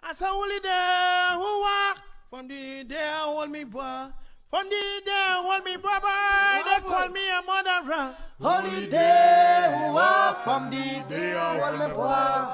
As a holiday who walk from the day I hold me boy. From the day I hold me brother, they call me a murderer. Holiday who walk from the day I hold me boy.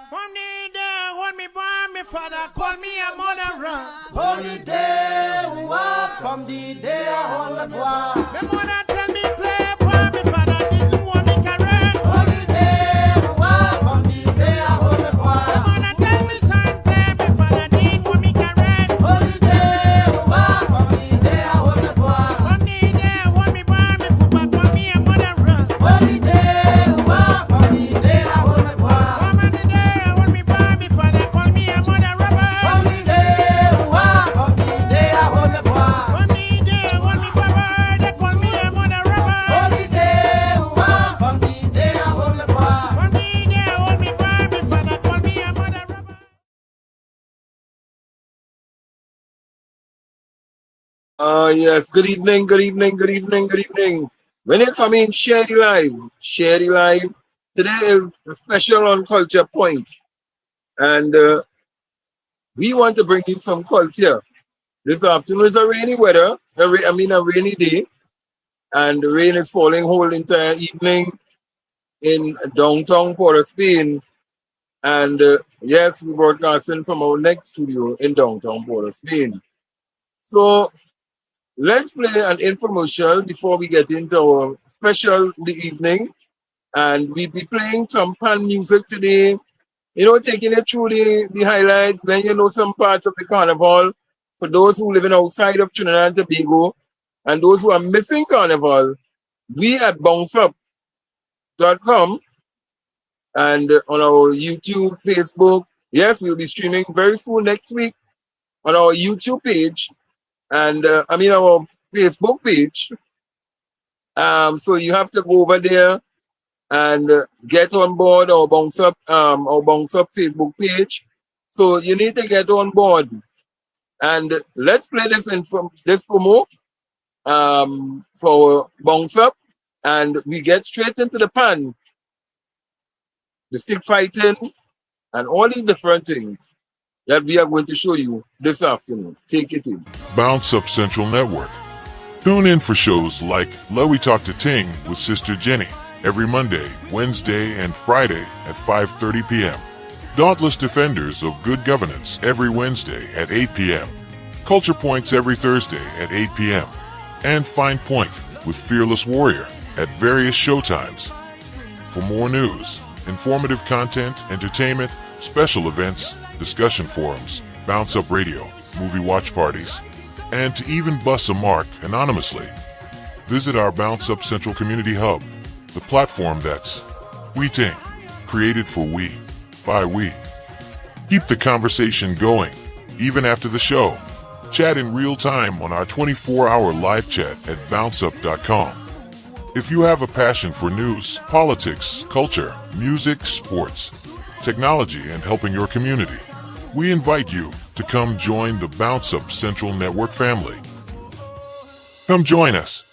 From the day I hold me boy, my father call me a murderer. Holiday who walk from the day I hold me boy. My mother tell me play boy, my father didn't want me correct. Holiday who walk from the day I hold me boy. My mother tell me son play, my father didn't want me correct. Holiday who walk from the day I hold me boy. From the day I hold me boy, my papa call me a murderer. Holiday who walk from the day I hold me boy. From the day I hold me boy, my father call me a murderer. Holiday who walk from the day I hold me boy. From the day I hold me brother, they call me a murderer. Holiday who walk from the day I hold me boy. From the day I hold me boy, my father call me a murderer. Yes, good evening, good evening, good evening, good evening. When you come in, share the live. Share the live. Today is a special on Culture Point. And we want to bring you some culture. This afternoon is a rainy weather, a rainy day. And the rain is falling whole entire evening in downtown Port of Spain. And yes, we're broadcasting from our next studio in downtown Port of Spain. So let's play an infomercial before we get into our special in the evening. And we'll be playing some pan music today. You know, taking it through the highlights, then you know some parts of the carnival. For those who live outside of Trinidad and Tobago, and those who are missing carnival, we at BounXup.com and on our YouTube, Facebook. Yes, we'll be streaming very soon next week on our YouTube page and our Facebook page. So you have to go over there and get on board our BounXup Facebook page. So you need to get on board. And let's play this this promo for BounXup, and we get straight into the pan, the stick fighting, and all these different things that we are going to show you this afternoon. Take it in. BounXup Central Network. Tune in for shows like Let We Talk to Ting with Sister Jenny every Monday, Wednesday, and Friday at 5:30 p.m. Dauntless Defenders of Good Governance every Wednesday at 8 p.m. Culture Points every Thursday at 8 p.m. And Fine Point with Fearless Warrior at various showtimes. For more news, informative content, entertainment, special events, discussion forums, BounXup Radio, movie watch parties, and to even bus a mark anonymously, visit our BounXup Central Community Hub, the platform that's We Ting, created for we, by we. Keep the conversation going, even after the show. Chat in real time on our 24-hour live chat at BounXup.com. If you have a passion for news, politics, culture, music, sports, technology, and helping your community, we invite you to come join the BounXup Central Network family. Come join us.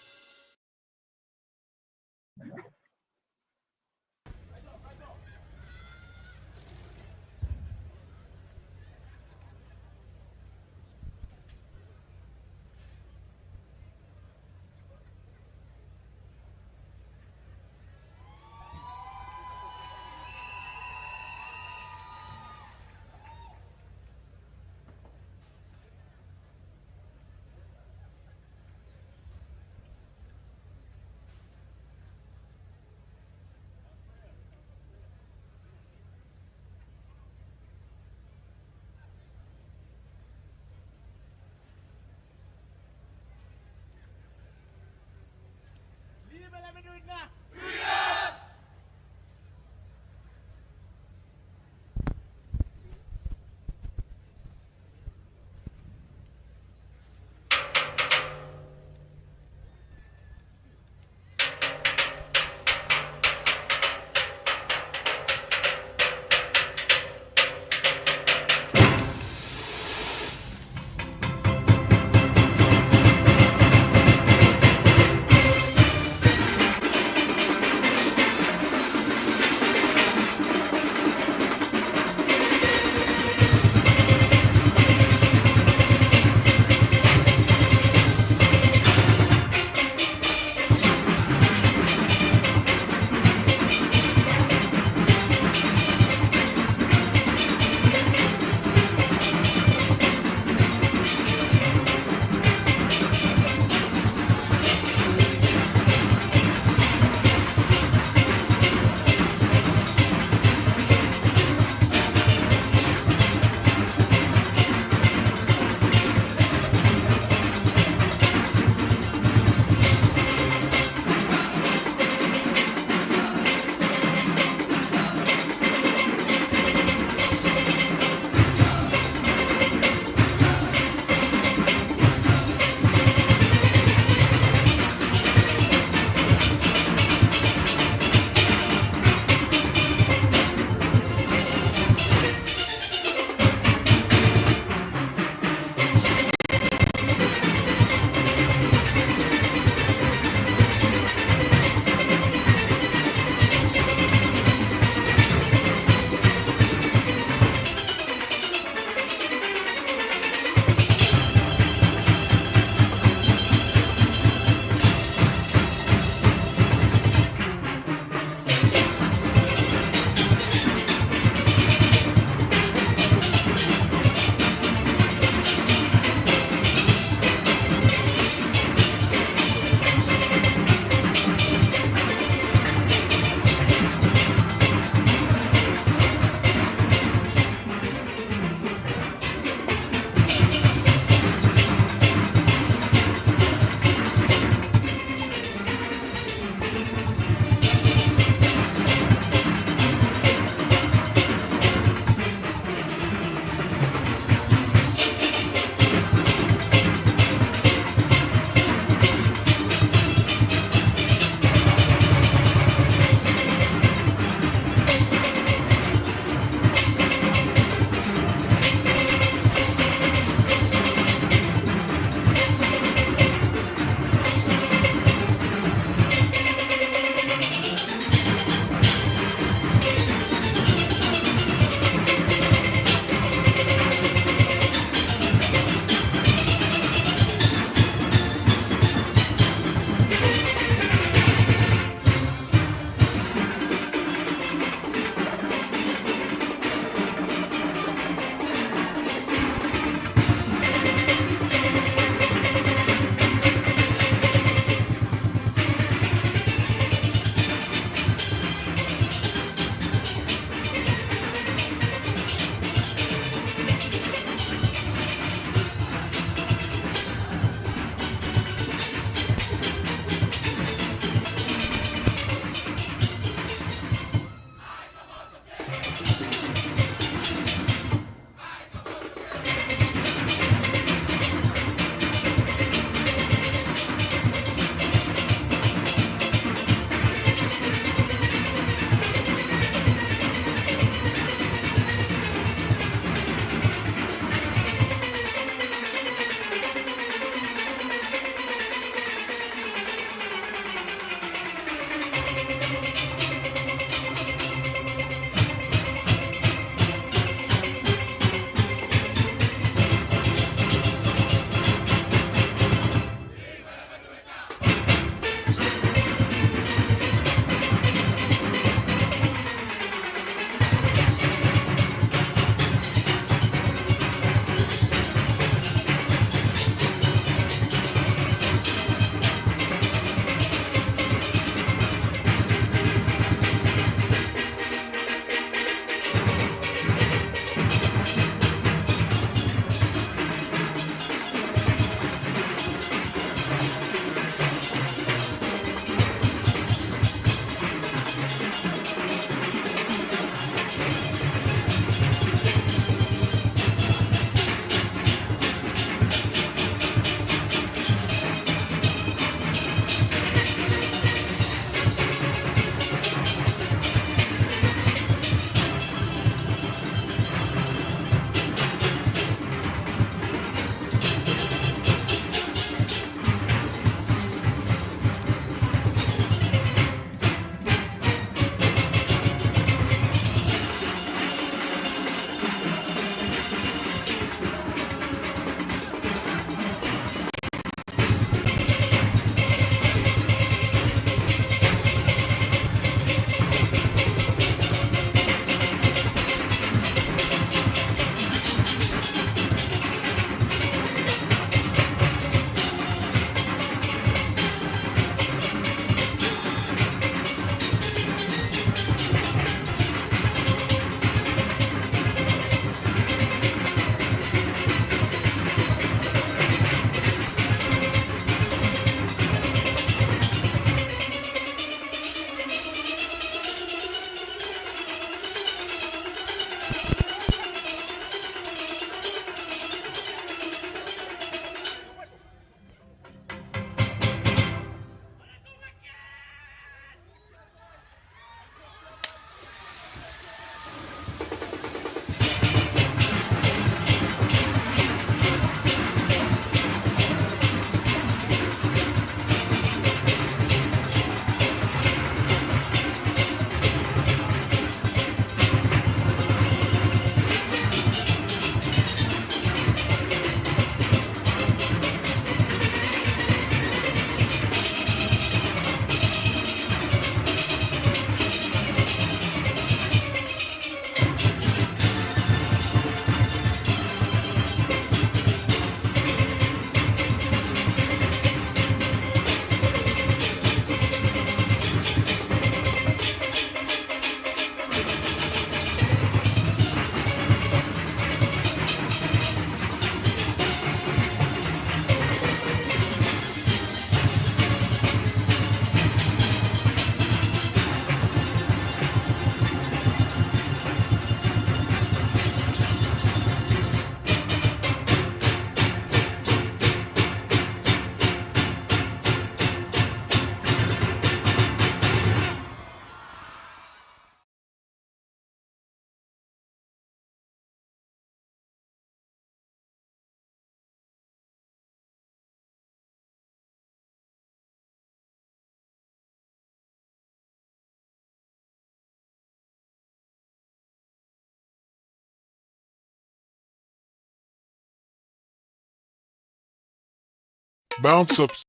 BounXup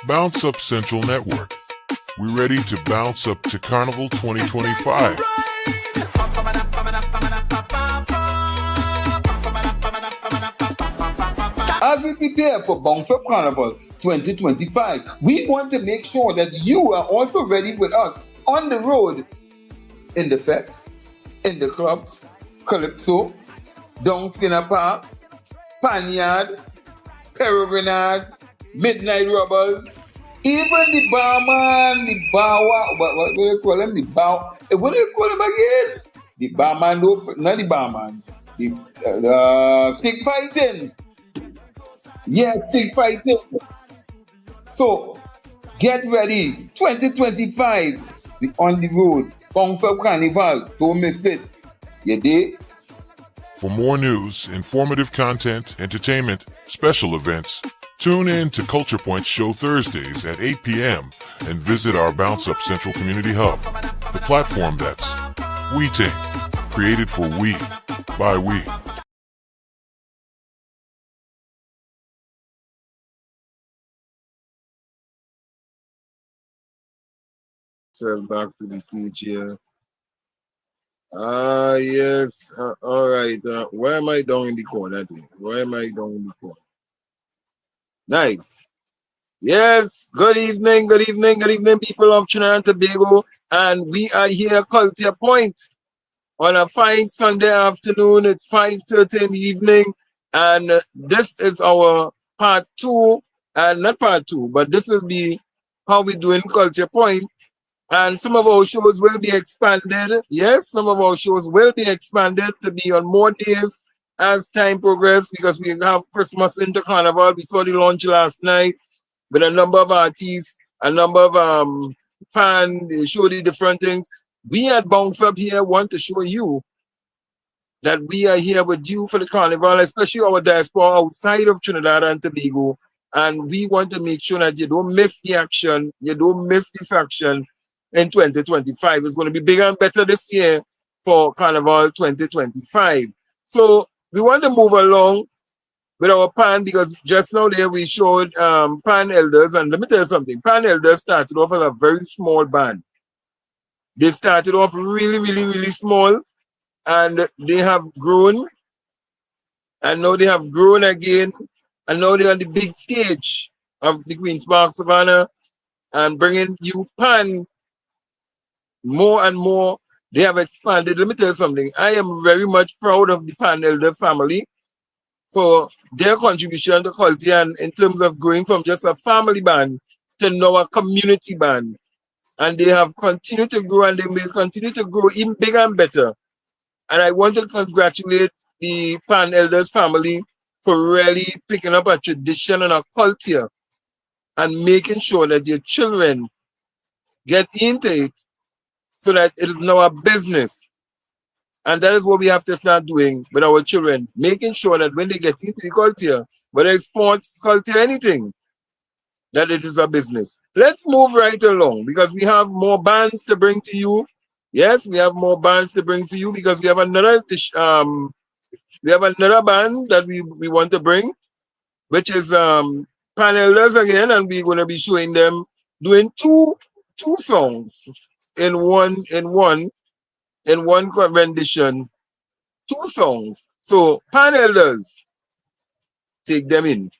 BounXup Central Network. We ready to bounce up to Carnival 2025. As we prepare for BounXup Carnival 2025, we want to make sure that you are also ready with us on the road, in the fetes, in the clubs, Calypso, Down Skinner Park, Panyard, Renegades, Midnight Robbers, even the barman, the bawa, what do you call him? What do you call him again? The barman, not the barman, the stick fighting. Yeah, stick fighting. So, get ready. 2025, we on the road. BounXup Carnival, don't miss it. You dig? For more news, informative content, entertainment, special events, tune in to Culture Point Show Thursdays at 8 p.m. and visit our BounXup Central Community Hub, the platform that's WeTing, created for we, by we. So back to the stage here. Yes. All right. Where am I down in the corner? Where am I down in the corner? Nice. Yes. Good evening, people of Trinidad and Tobago. And we are here, Culture Point, on a fine Sunday afternoon. It's 5:30 in the evening. And this is our part two. And not part two, but this will be how we do in Culture Point. And some of our shows will be expanded. Yes, some of our shows will be expanded to be on more days as time progresses, because we have Christmas into Carnival. We saw the launch last night with a number of artists, a number of fans. They show the different things. We at BounXup here want to show you that we are here with you for the Carnival, especially our diaspora outside of Trinidad and Tobago. And we want to make sure that you don't miss the action, you don't miss this action in 2025. It's going to be bigger and better this year for Carnival 2025. So we want to move along with our pan, because just now there we showed Pan Elders, and let me tell you something. Pan Elders started off as a very small band. They started off really small, and they have grown, and now they have grown again, and now they're on the big stage of the Queen's Park Savannah and bringing you pan more and more. They have expanded. Let me tell you something. I am very much proud of the Pan Elder family for their contribution to culture and in terms of going from just a family band to now a community band. And they have continued to grow and they will continue to grow even bigger and better. And I want to congratulate the Pan Elders family for really picking up a tradition and a culture and making sure that their children get into it so that it is now a business. And that is what we have to start doing with our children, making sure that when they get into the culture, whether it's sports, culture, anything, that it is a business. Let's move right along because we have more bands to bring to you. Yes, we have more bands to bring for you because we have another band that we want to bring, which is Pan Elders again, and we're going to be showing them doing two songs in one rendition, 2 songs. So Pan Elders, take them in.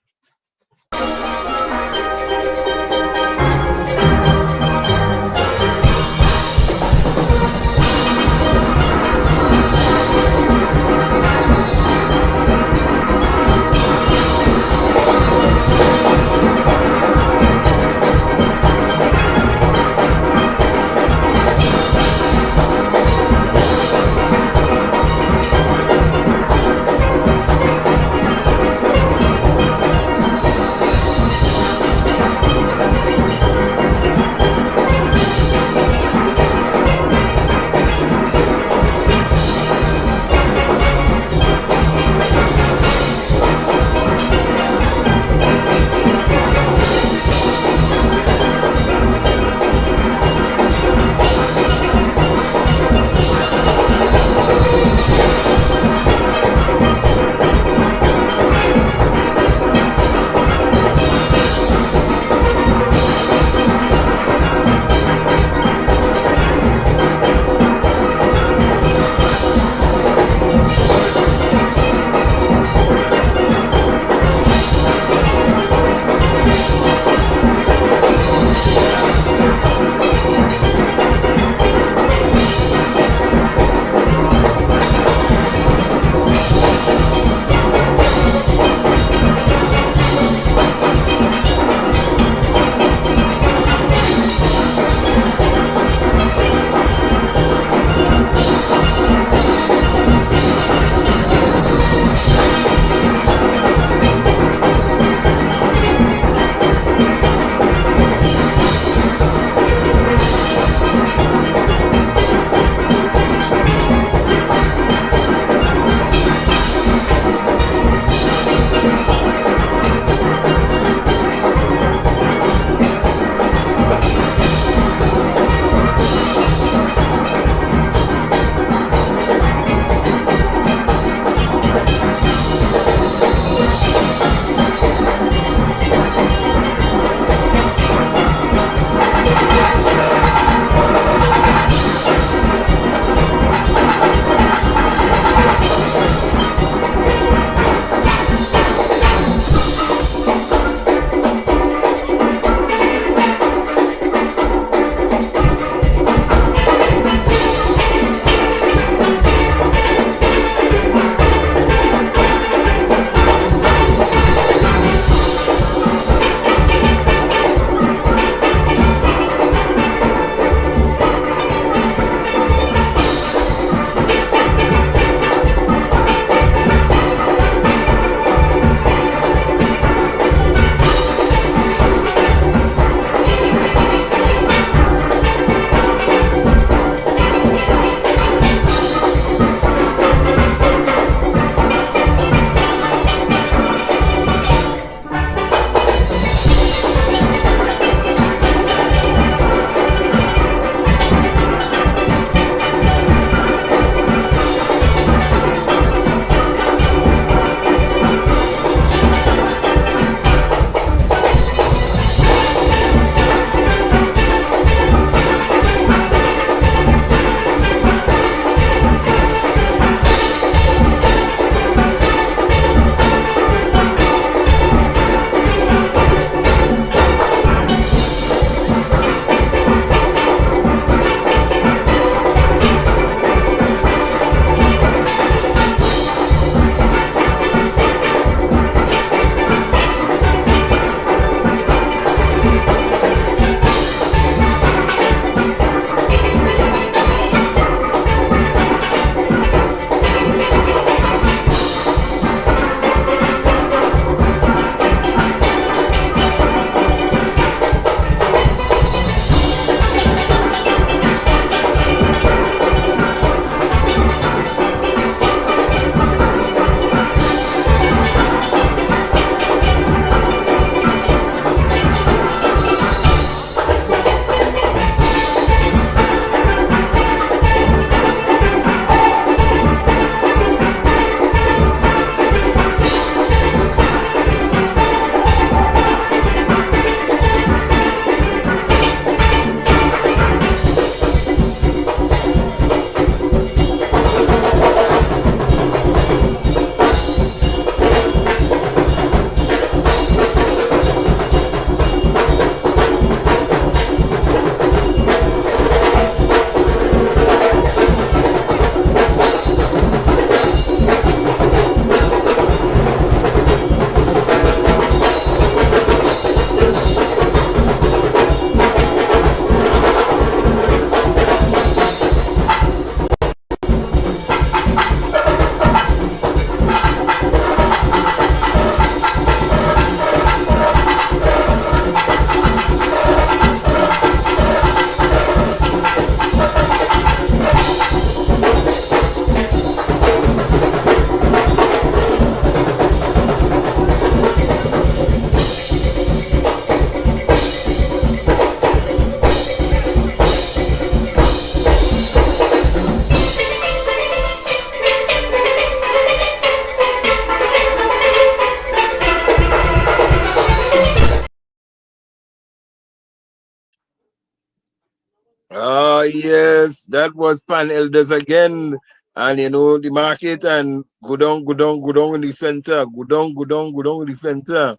Ah, yes, that was Pan Elders again. And you know, the market and go down, go down, go down in the center, go down, go down, go down in the center.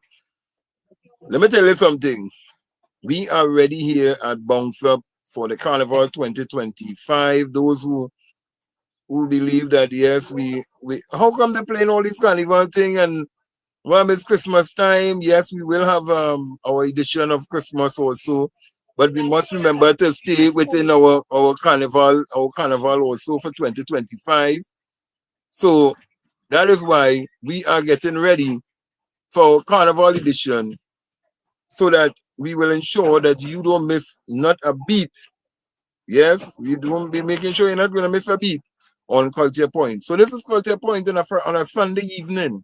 Let me tell you something. We are ready here at BounXup for the Carnival 2025. Those who believe that yes, we how come they're playing all this carnival thing and well, it's Christmas time. Yes, we will have our edition of Christmas also, but we must remember to stay within our carnival also for 2025. So that is why we are getting ready for our carnival edition, so that we will ensure that you don't miss not a beat. Yes, we don't be making sure you're not going to miss a beat on Culture Point. So this is Culture Point on a Sunday evening.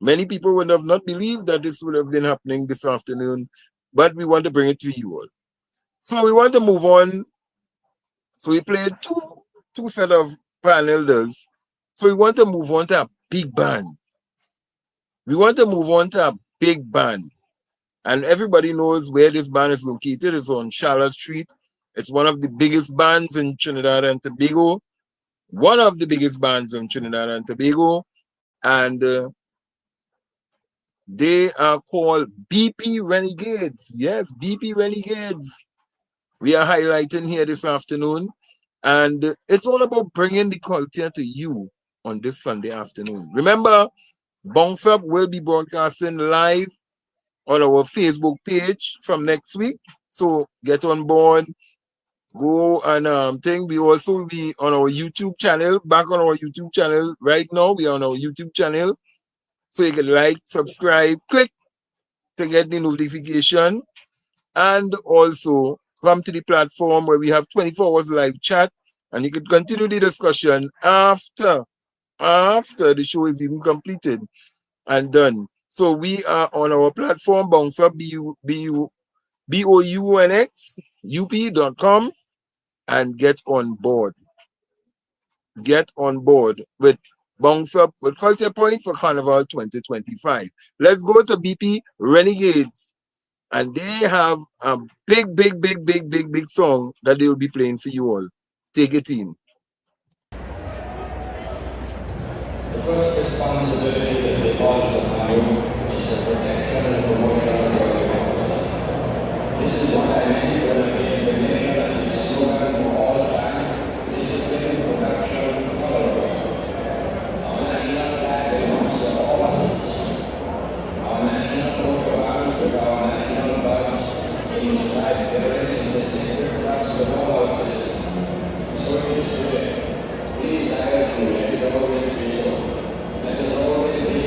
Many people would have not believed that this would have been happening this afternoon, but we want to bring it to you all. So we want to move on. So we played two set of pan elders. So we want to move on to a big band. We want to move on to a big band. And everybody knows where this band is located. It's on Charlotte Street. It's one of the biggest bands in Trinidad and Tobago. One of the biggest bands in Trinidad and Tobago. And they are called BP Renegades. Yes, BP Renegades. We are highlighting here this afternoon. And it's all about bringing the culture to you on this Sunday afternoon. Remember, BounXup will be broadcasting live on our Facebook page from next week. So get on board. Go and think. We also will be on our YouTube channel. Back on our YouTube channel right now. We are on our YouTube channel. So you can like, subscribe, click to get the notification. And also come to the platform where we have 24 hours live chat. And you can continue the discussion after the show is even completed and done. So we are on our platform, BounXup, BOUNXUP.com, and get on board. Get on board with BounXup with Culture Point for Carnival 2025. Let's go to BP Renegades. And they have a big song that they will be playing for you all. Take it in. The first responsibility that devolves upon you is the protection and promotion of your development. This is what I meant when I gave the nation as a slogan for all time: discipline, production, tolerance. Our national flag belongs to all of us. Our national coat of arms with our national buttons means life bearing is the sacred trust of all our citizens. So it is today. Please, I urge you, let it always be so. Let it always be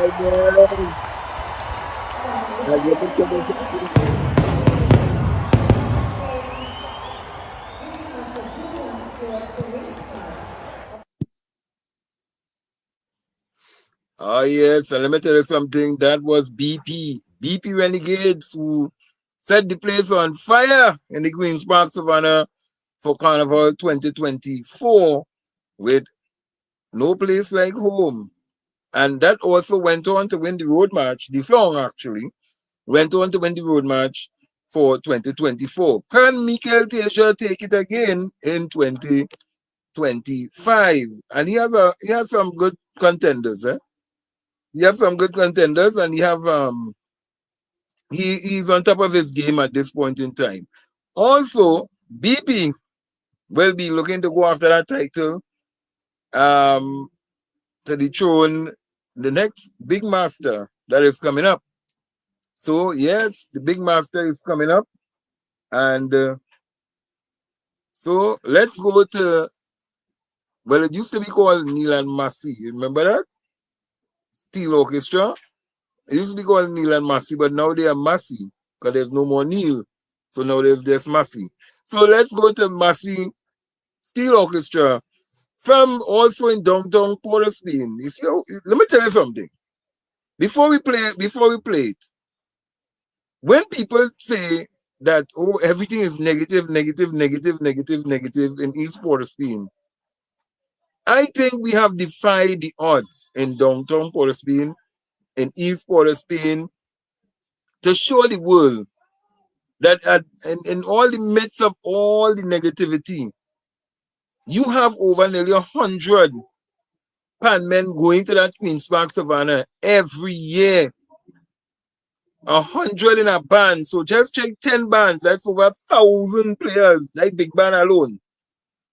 Oh yes, and let me tell you something. That was BP Renegades who set the place on fire in the Queen's Park Savannah for Carnival 2024 with No Place Like Home. And that also went on to win the road march. The song actually went on to win the road march for 2024. Can Michael Teja take it again in 2025? And he has some good contenders, eh? You have some good contenders, and you have he's on top of his game at this point in time. Also, BP will be looking to go after that title to dethrone the next big master that is coming up. So yes, the big master is coming up, and so let's go to, well, it used to be called Neil and Massey. You remember that? Steel Orchestra. It used to be called Neil and Massey, but now they are Massey because there's no more Neil. So now there's just Massey. So let's go to Massey Steel Orchestra from also in downtown Port of Spain. You see, let me tell you something. Before we play it, when people say that everything is negative in East Port of Spain, I think we have defied the odds in downtown Port of Spain, in East Port of Spain, to show the world that in all the midst of all the negativity, you have over nearly 100 pan men going to that Queen's Park Savannah every year. 100 in a band. So just check 10 bands. That's over 1,000 players, like big band alone.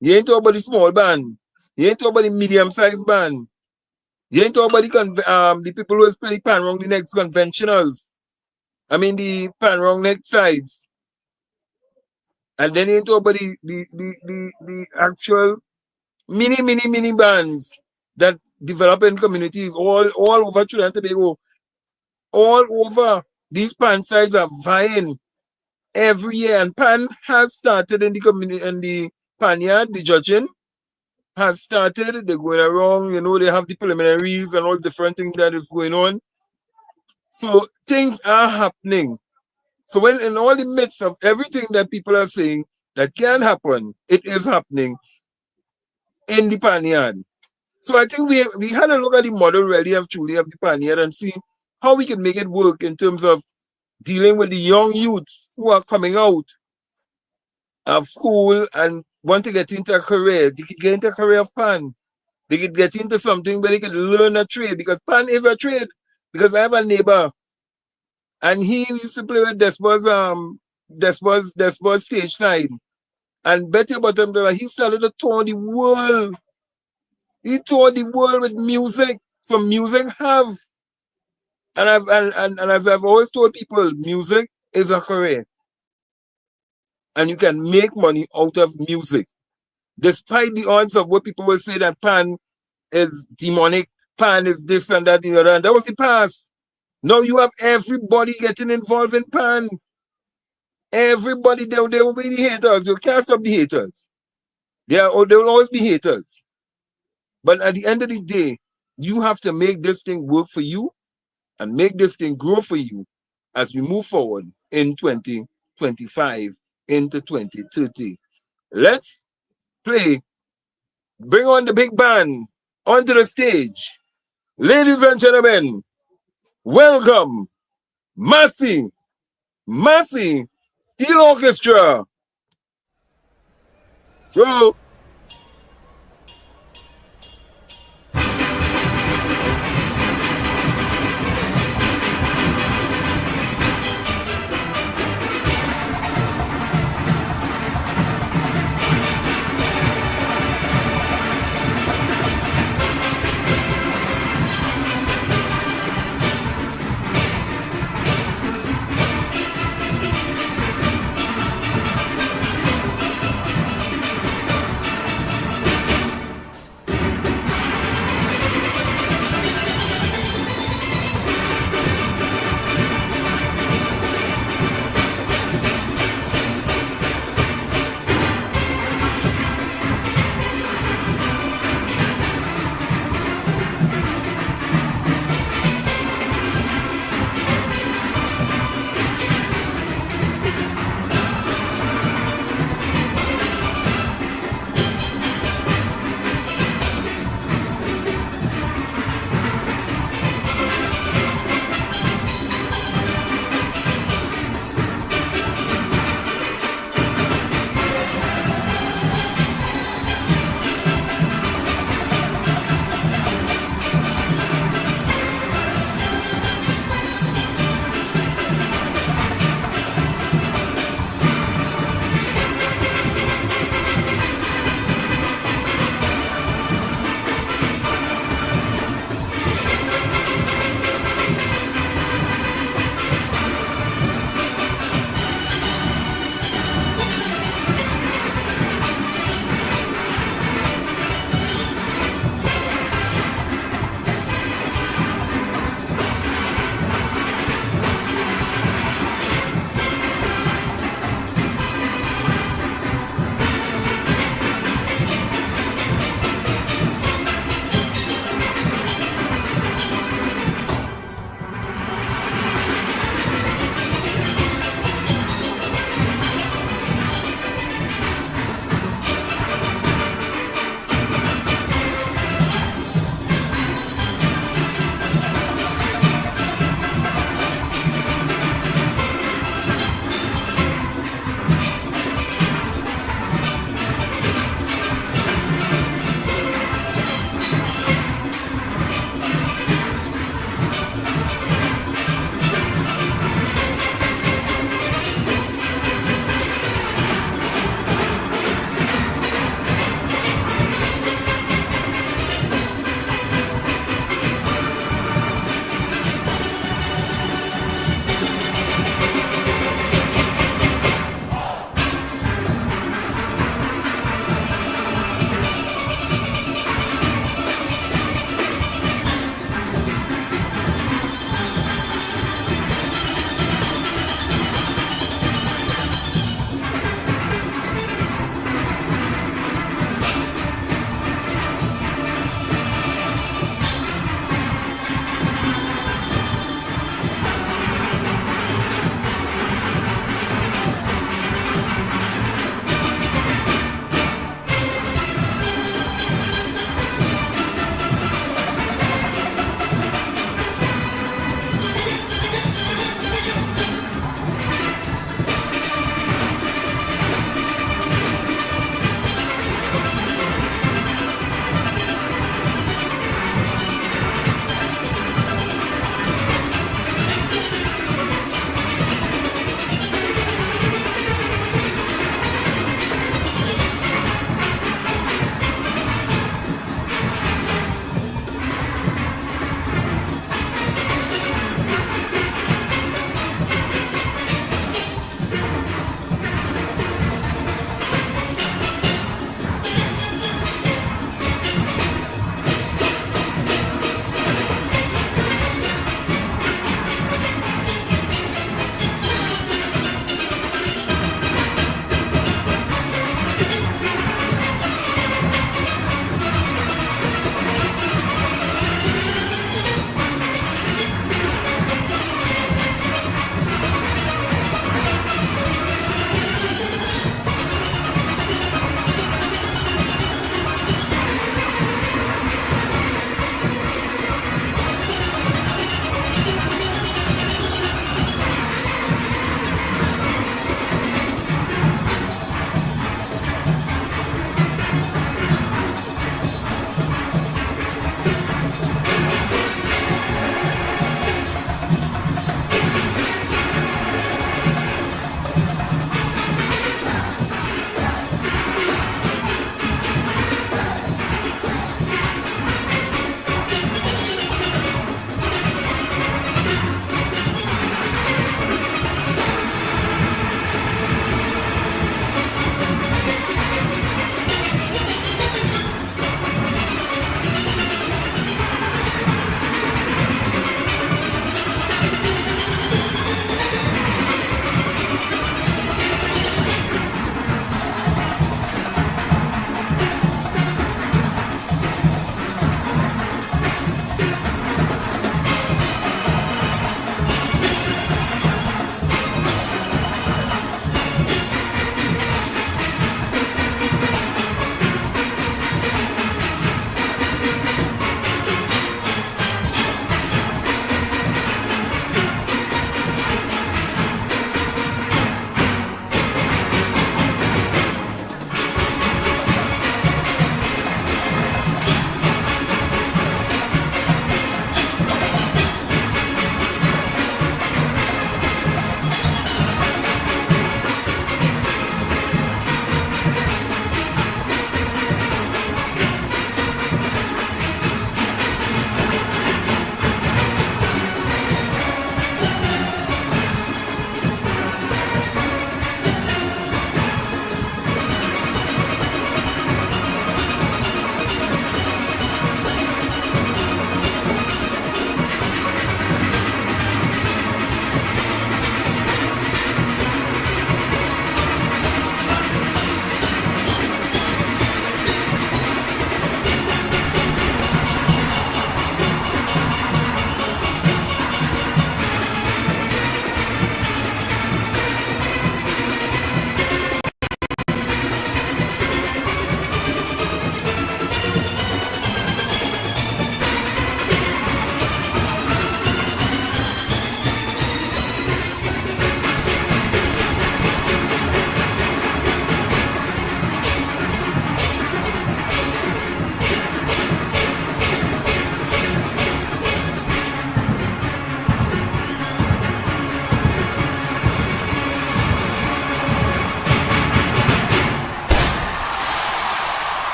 You ain't talking about the small band. You ain't talking about the medium-sized band. You ain't talking about the people who play pan round the neck conventionals. I mean the pan round neck sides. And then you ain't talking about the actual mini bands that develop in communities all over Trinidad and Tobago. All over. These pan sides are vying every year. And pan has started in the community, in the Panyard, the judging has started. They're going around, you know, they have the preliminaries and all different things that is going on. So things are happening. So when in all the midst of everything that people are saying that can happen, it is happening in the Panyard. So I think we had a look at the model really of truly of the Panyard and see how we can make it work in terms of dealing with the young youths who are coming out of school and want to get into a career. They could get into a career of pan. They could get into something where they could learn a trade, because pan is a trade. Because I have a neighbor and he used to play with Despot's stage side. And Betty Bottom, he started to tour the world. He toured the world with music. So music have, and as I've always told people, music is a career. And you can make money out of music. Despite the odds of what people will say that pan is demonic, pan is this and that, and that was the past. Now you have everybody getting involved in pan. Everybody, there will be the haters. You can't stop the haters. There will always be haters. But at the end of the day, you have to make this thing work for you and make this thing grow for you as we move forward in 2025 into 2030. Let's play. Bring on the big band onto the stage. Ladies and gentlemen, welcome Massey Steel Orchestra. So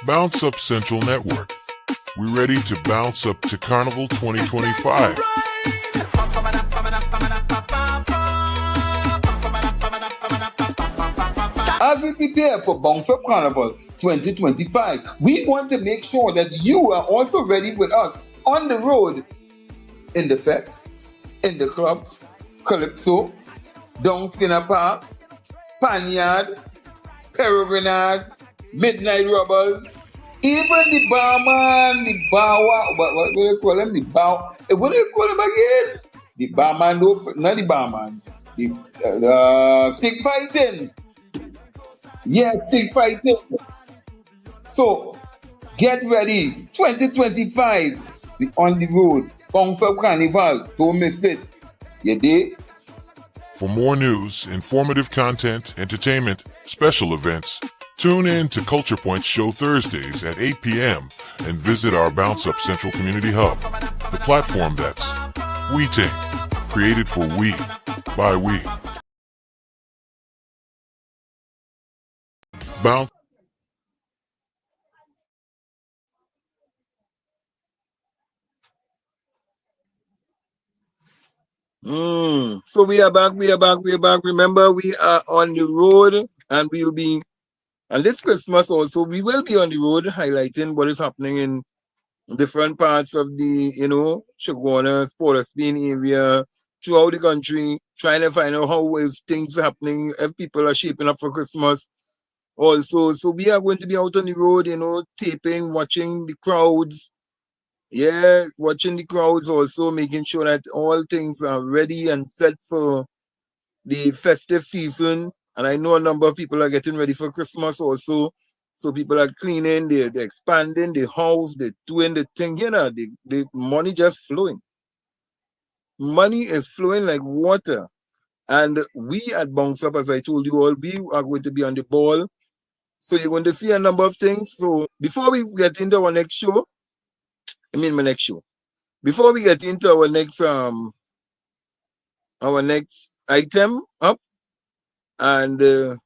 BounXup Central Network. We ready to bounce up to Carnival 2025. As we prepare for BounXup Carnival 2025, we want to make sure that you are also ready with us on the road in the fetes, in the clubs, Calypso, Down Skinner Park, Panyard, Renegades, Midnight Robbers, even the barman, the bawa, what do you call him? The bow, what do you call him again? The barman, not the barman, the stick fighting. Yeah, stick fighting. So, get ready. 2025, we on the road. BounXup Carnival, don't miss it. You dig? For more news, informative content, entertainment, special events, tune in to Culture Point Show Thursdays at 8 p.m. and visit our BounXup Central Community Hub, the platform that's WeTing, created for we, by we. Bounce. So we are back. Remember, we are on the road, and we will be, and this Christmas also, we will be on the road highlighting what is happening in different parts of the, Shagwana, Porterspin area, throughout the country, trying to find out how is things happening, if people are shaping up for Christmas. Also, so we are going to be out on the road, taping, watching the crowds. Yeah, watching the crowds, also making sure that all things are ready and set for the festive season. And I know a number of people are getting ready for Christmas also. So people are cleaning, they're expanding the house, they're doing the thing. The money just flowing. Money is flowing like water. And we at BounXup, as I told you all, we are going to be on the ball. So you're going to see a number of things. So before we get into our next show, before we get into our next item up, and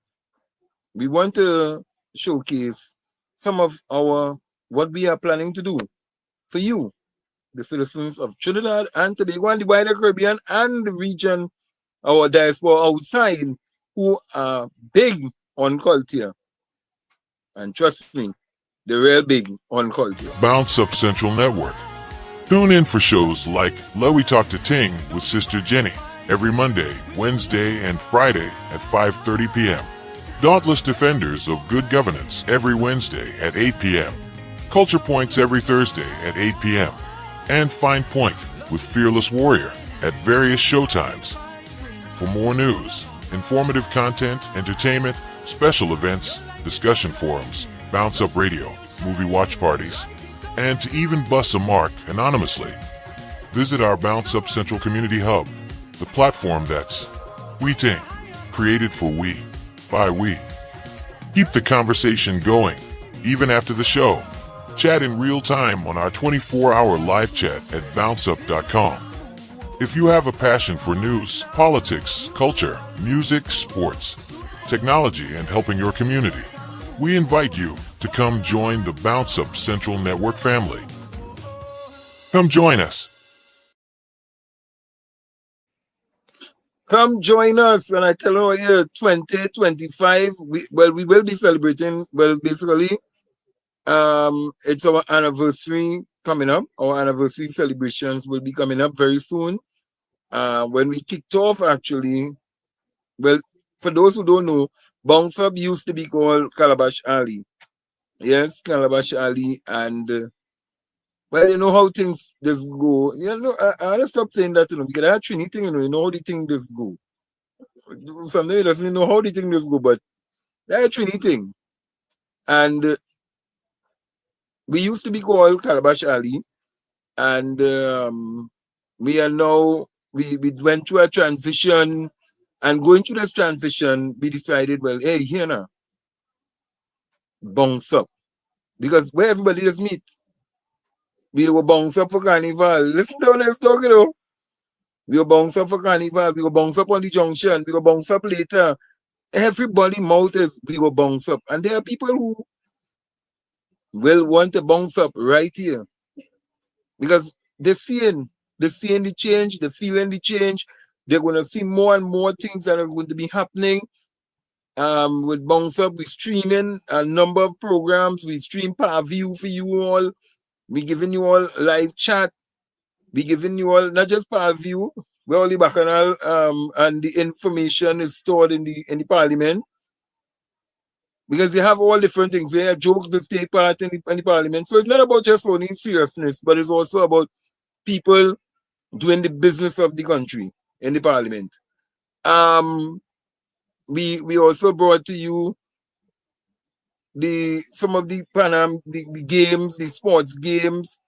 we want to showcase some of what we are planning to do for you, the citizens of Trinidad and Tobago and the wider Caribbean and the region, our diaspora outside, who are big on culture. And trust me, they're real big on culture. BounXup Central Network. Tune in for shows like Let We Talk to Ting with Sister Jenny every Monday, Wednesday, and Friday at 5:30 p.m. Dauntless Defenders of Good Governance every Wednesday at 8 p.m. Culture Points every Thursday at 8 p.m. And Fine Point with Fearless Warrior at various showtimes. For more news, informative content, entertainment, special events, discussion forums, BounXup Radio, movie watch parties, and to even bust a mark anonymously, visit our BounXup Central Community Hub, the platform that's WeTing, created for we, by we. Keep the conversation going, even after the show. Chat in real time on our 24-hour live chat at BounXup.com. If you have a passion for news, politics, culture, music, sports, technology, and helping your community, we invite you to come join the BounXup Central Network family. Come join us. Come join us, and I tell you here, 2025, we will be celebrating, basically, it's our anniversary coming up. Our anniversary celebrations will be coming up very soon. When we kicked off, actually, well, for those who don't know, BounXup used to be called Calabash Alley. Yes, Calabash Alley, and well, you know how things just go. I had to stop saying that, because I actually think, you know how the thing just go. Sometimes you doesn't know how the thing just go, but that's actually thing. And we used to be called Calabash Alley, and we are now, we went through a transition, and going through this transition, we decided, well, hey, here now, BounXup, because where everybody just meet, we will BounXup for Carnival. Listen to this talk, we will BounXup for Carnival, we will BounXup on the junction, we will BounXup later. Everybody mouth is, we will BounXup. And there are people who will want to bounce up right here because they're seeing the change, they're feeling the change. They're going to see more and more things that are going to be happening. With BounXup, we streaming a number of programs. We stream per view for you all. We giving you all live chat. We giving you all not just per view. We're all the bacchanal, and the information is stored in the parliament. Because they have all different things. They have jokes that take part in the parliament. So it's not about just only seriousness, but it's also about people doing the business of the country in the parliament. We also brought to you some of the the games, the sports games,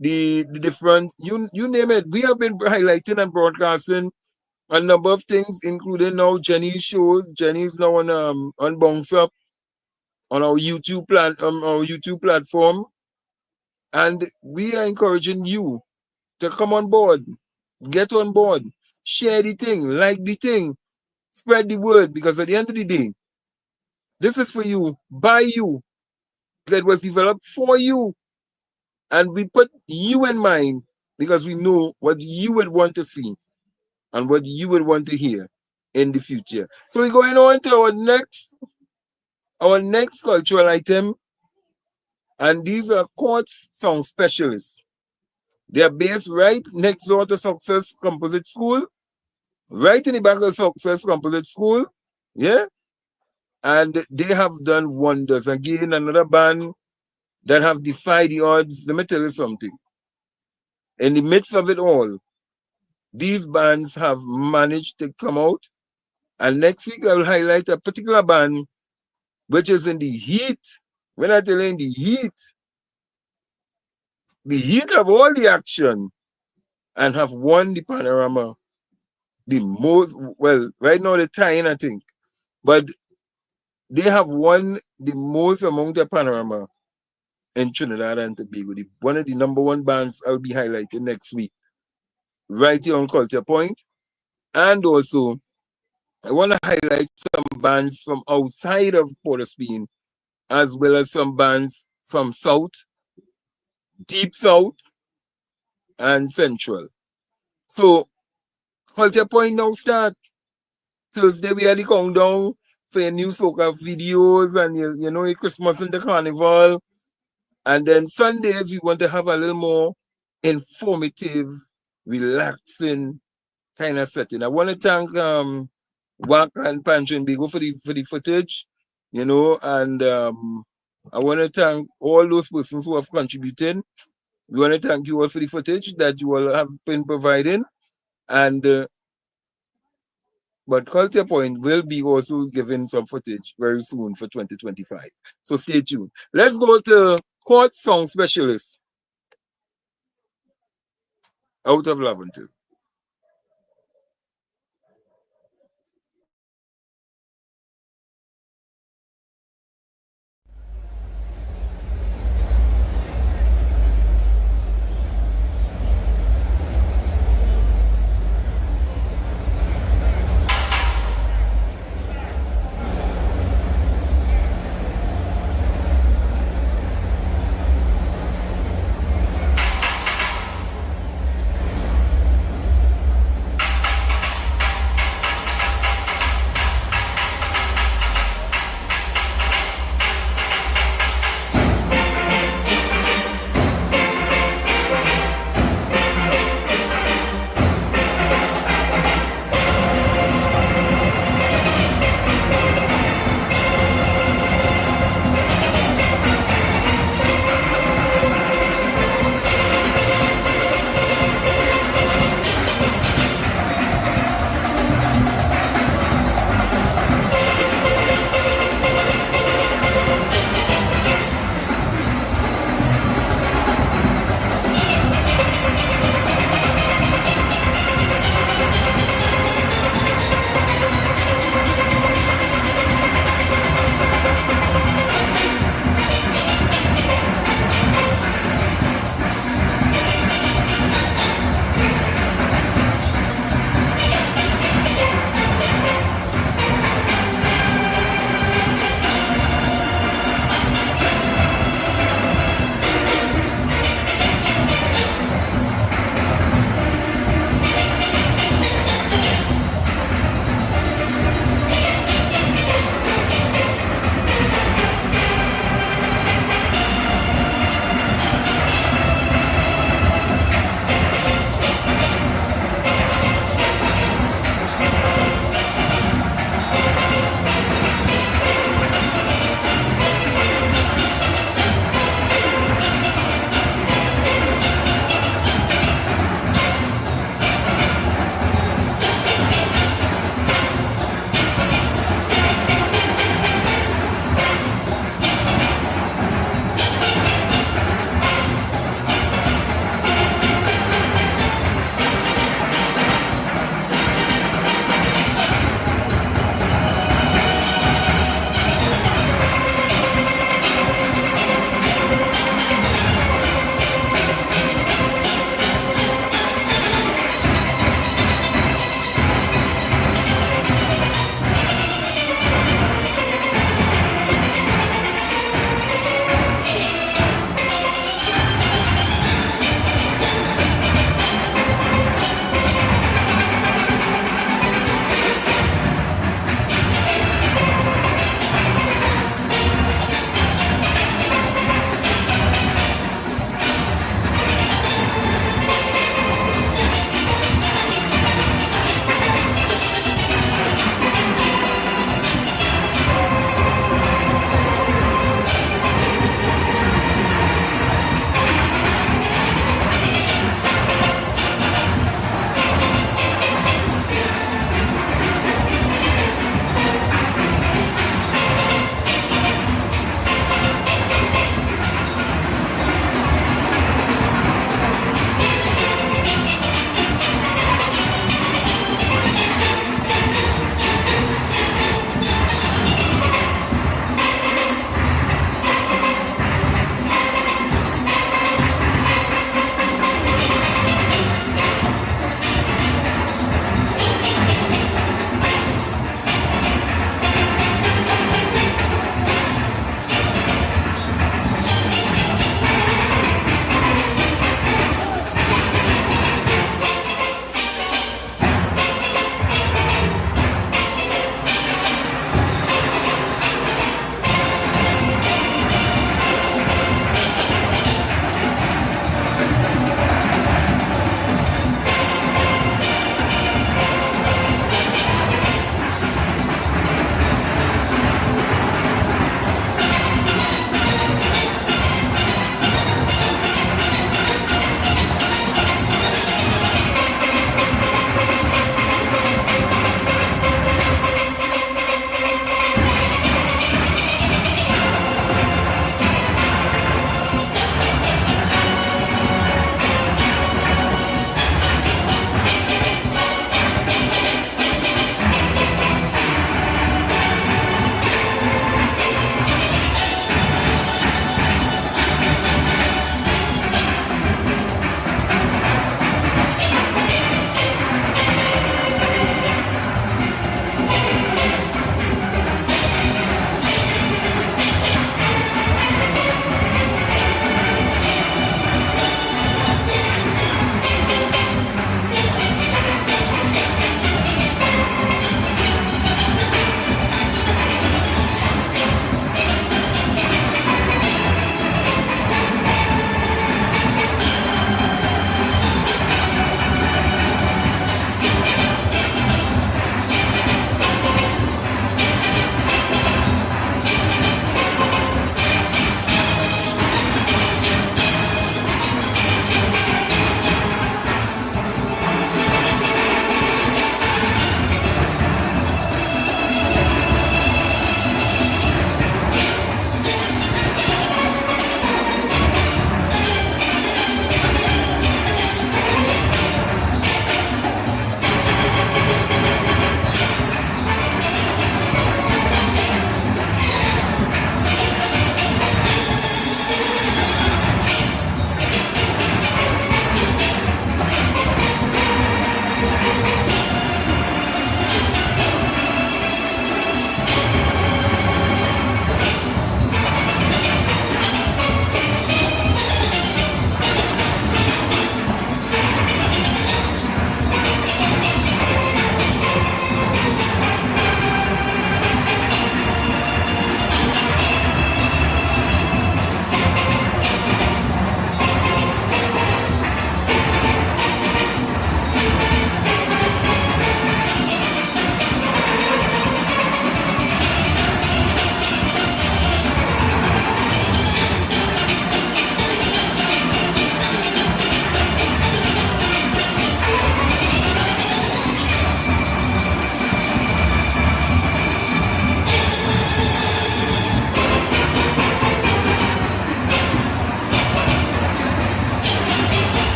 the different you name it. We have been highlighting and broadcasting a number of things, including now Jenny's show. Jenny's now on BounXup on our YouTube platform, and we are encouraging you to come on board, get on board, share the thing, like the thing, spread the word, because at the end of the day, this is for you, by you, that was developed for you, and we put you in mind because we know what you would want to see and what you would want to hear in the future. So we're going on to our next cultural item, and these are court song specialists. They are based right next door to Success Composite School, right in the back of Success Composite School, yeah? And they have done wonders. Again, another band that have defied the odds. Let me tell you something. In the midst of it all, these bands have managed to come out. And next week, I will highlight a particular band which is in the heat. When I tell you in the heat of all the action, and have won the Panorama the most, well, right now they're tying, I think, but they have won the most among the Panorama in Trinidad and Tobago. One of the #1 bands I'll be highlighting next week, right here on Culture Point. And also, I want to highlight some bands from outside of Port of Spain, as well as some bands from South, Deep South, and Central. So, Culture Point now start. Thursday, we had the countdown for your new soca videos and you know, your Christmas and the Carnival. And then Sundays, we want to have a little more informative, relaxing kind of setting. I want to thank Wack and Pancho and Bigo for the footage, you know, and I want to thank all those persons who have contributed. We want to thank you all for the footage that you all have been providing. And but Culture Point will be also giving some footage very soon for 2025. So stay tuned. Let's go to court song specialist out of Laventille.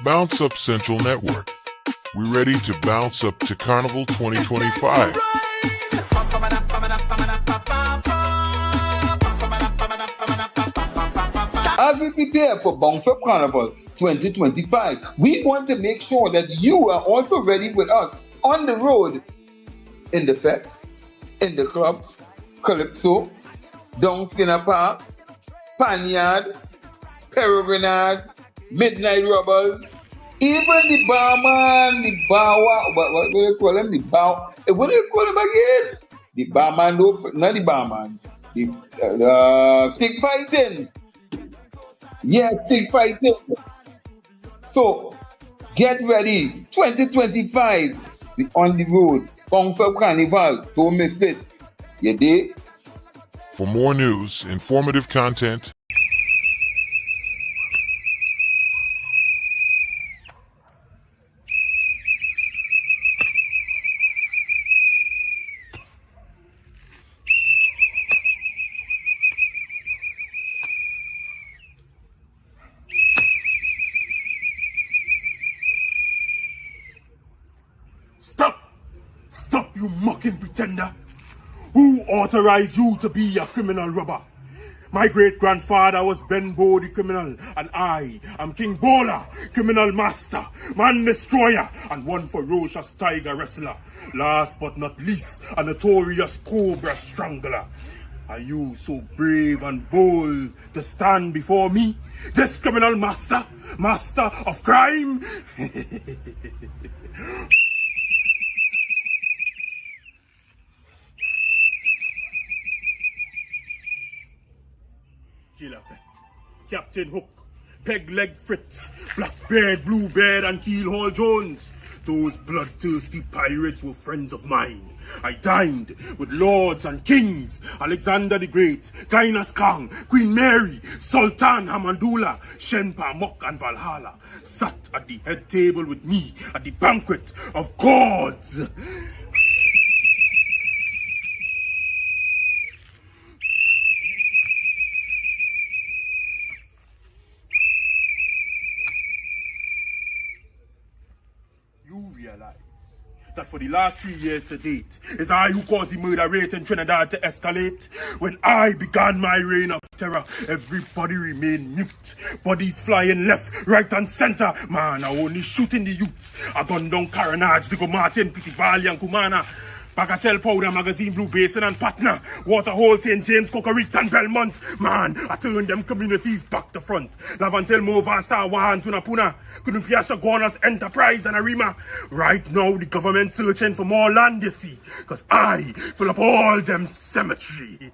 BounXup Central Network. We ready to bounce up to Carnival 2025. As we prepare for BounXup Carnival 2025, we want to make sure that you are also ready with us on the road in the fetes, in the clubs, Calypso, Down Skinner Park, Panyard, Renegades, Midnight Robbers, even the barman, the bawa, what do they call him? What do they call him again? The barman, not the barman, the stick fighting. Yeah, stick fighting. So, get ready. 2025, we on the road. BounXup Carnival, don't miss it. You dig? For more news, informative content, Stop, you mocking pretender. Who authorized you to be a criminal robber? My great-grandfather was Benbow the criminal, and I am King Bola, criminal master, man destroyer, and one ferocious tiger wrestler. Last but not least, a notorious cobra strangler. Are you so brave and bold to stand before me, this criminal master of crime? Effect. Captain Hook, Peg-Leg Fritz, Blackbeard, Bluebeard, and Keelhaul Jones. Those bloodthirsty pirates were friends of mine. I dined with lords and kings, Alexander the Great, Kainas Khan, Queen Mary, Sultan Hamandullah, Shenpa Mok, and Valhalla sat at the head table with me at the banquet of gods. That for the last 3 years to date, it's I who caused the murder rate in Trinidad to escalate. When I began my reign of terror, everybody remained mute. Bodies flying left, right, and center. Man, I only shooting the youths. I gunned down Carnage, Digo Martin, Pity Valley, and Kumana. Bagatelle Powder Magazine, Blue Basin and Patna, Waterhole, St. James, Cocorite and Belmont. Man, I turned them communities back to front. Lavantel, Mova, Sawan, Tunapuna, Kunupiasha, Guanas, Enterprise and Arima. Right now, the government searching for more land, you see, because I fill up all them cemetery.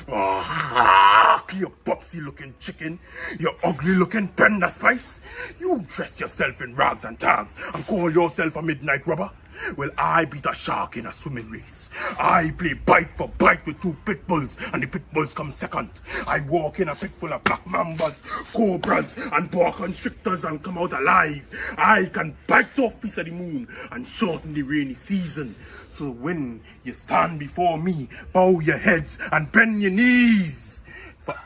Oh, you popsy looking chicken, you ugly looking tender spice. You dress yourself in rags and tags and call yourself a midnight robber. Well, I beat a shark in a swimming race. I play bite for bite with 2 pit bulls, and the pit bulls come second. I walk in a pit full of black mambas, cobras, and boa constrictors and come out alive. I can bite off piece of the moon and shorten the rainy season. So when you stand before me, bow your heads and bend your knees. For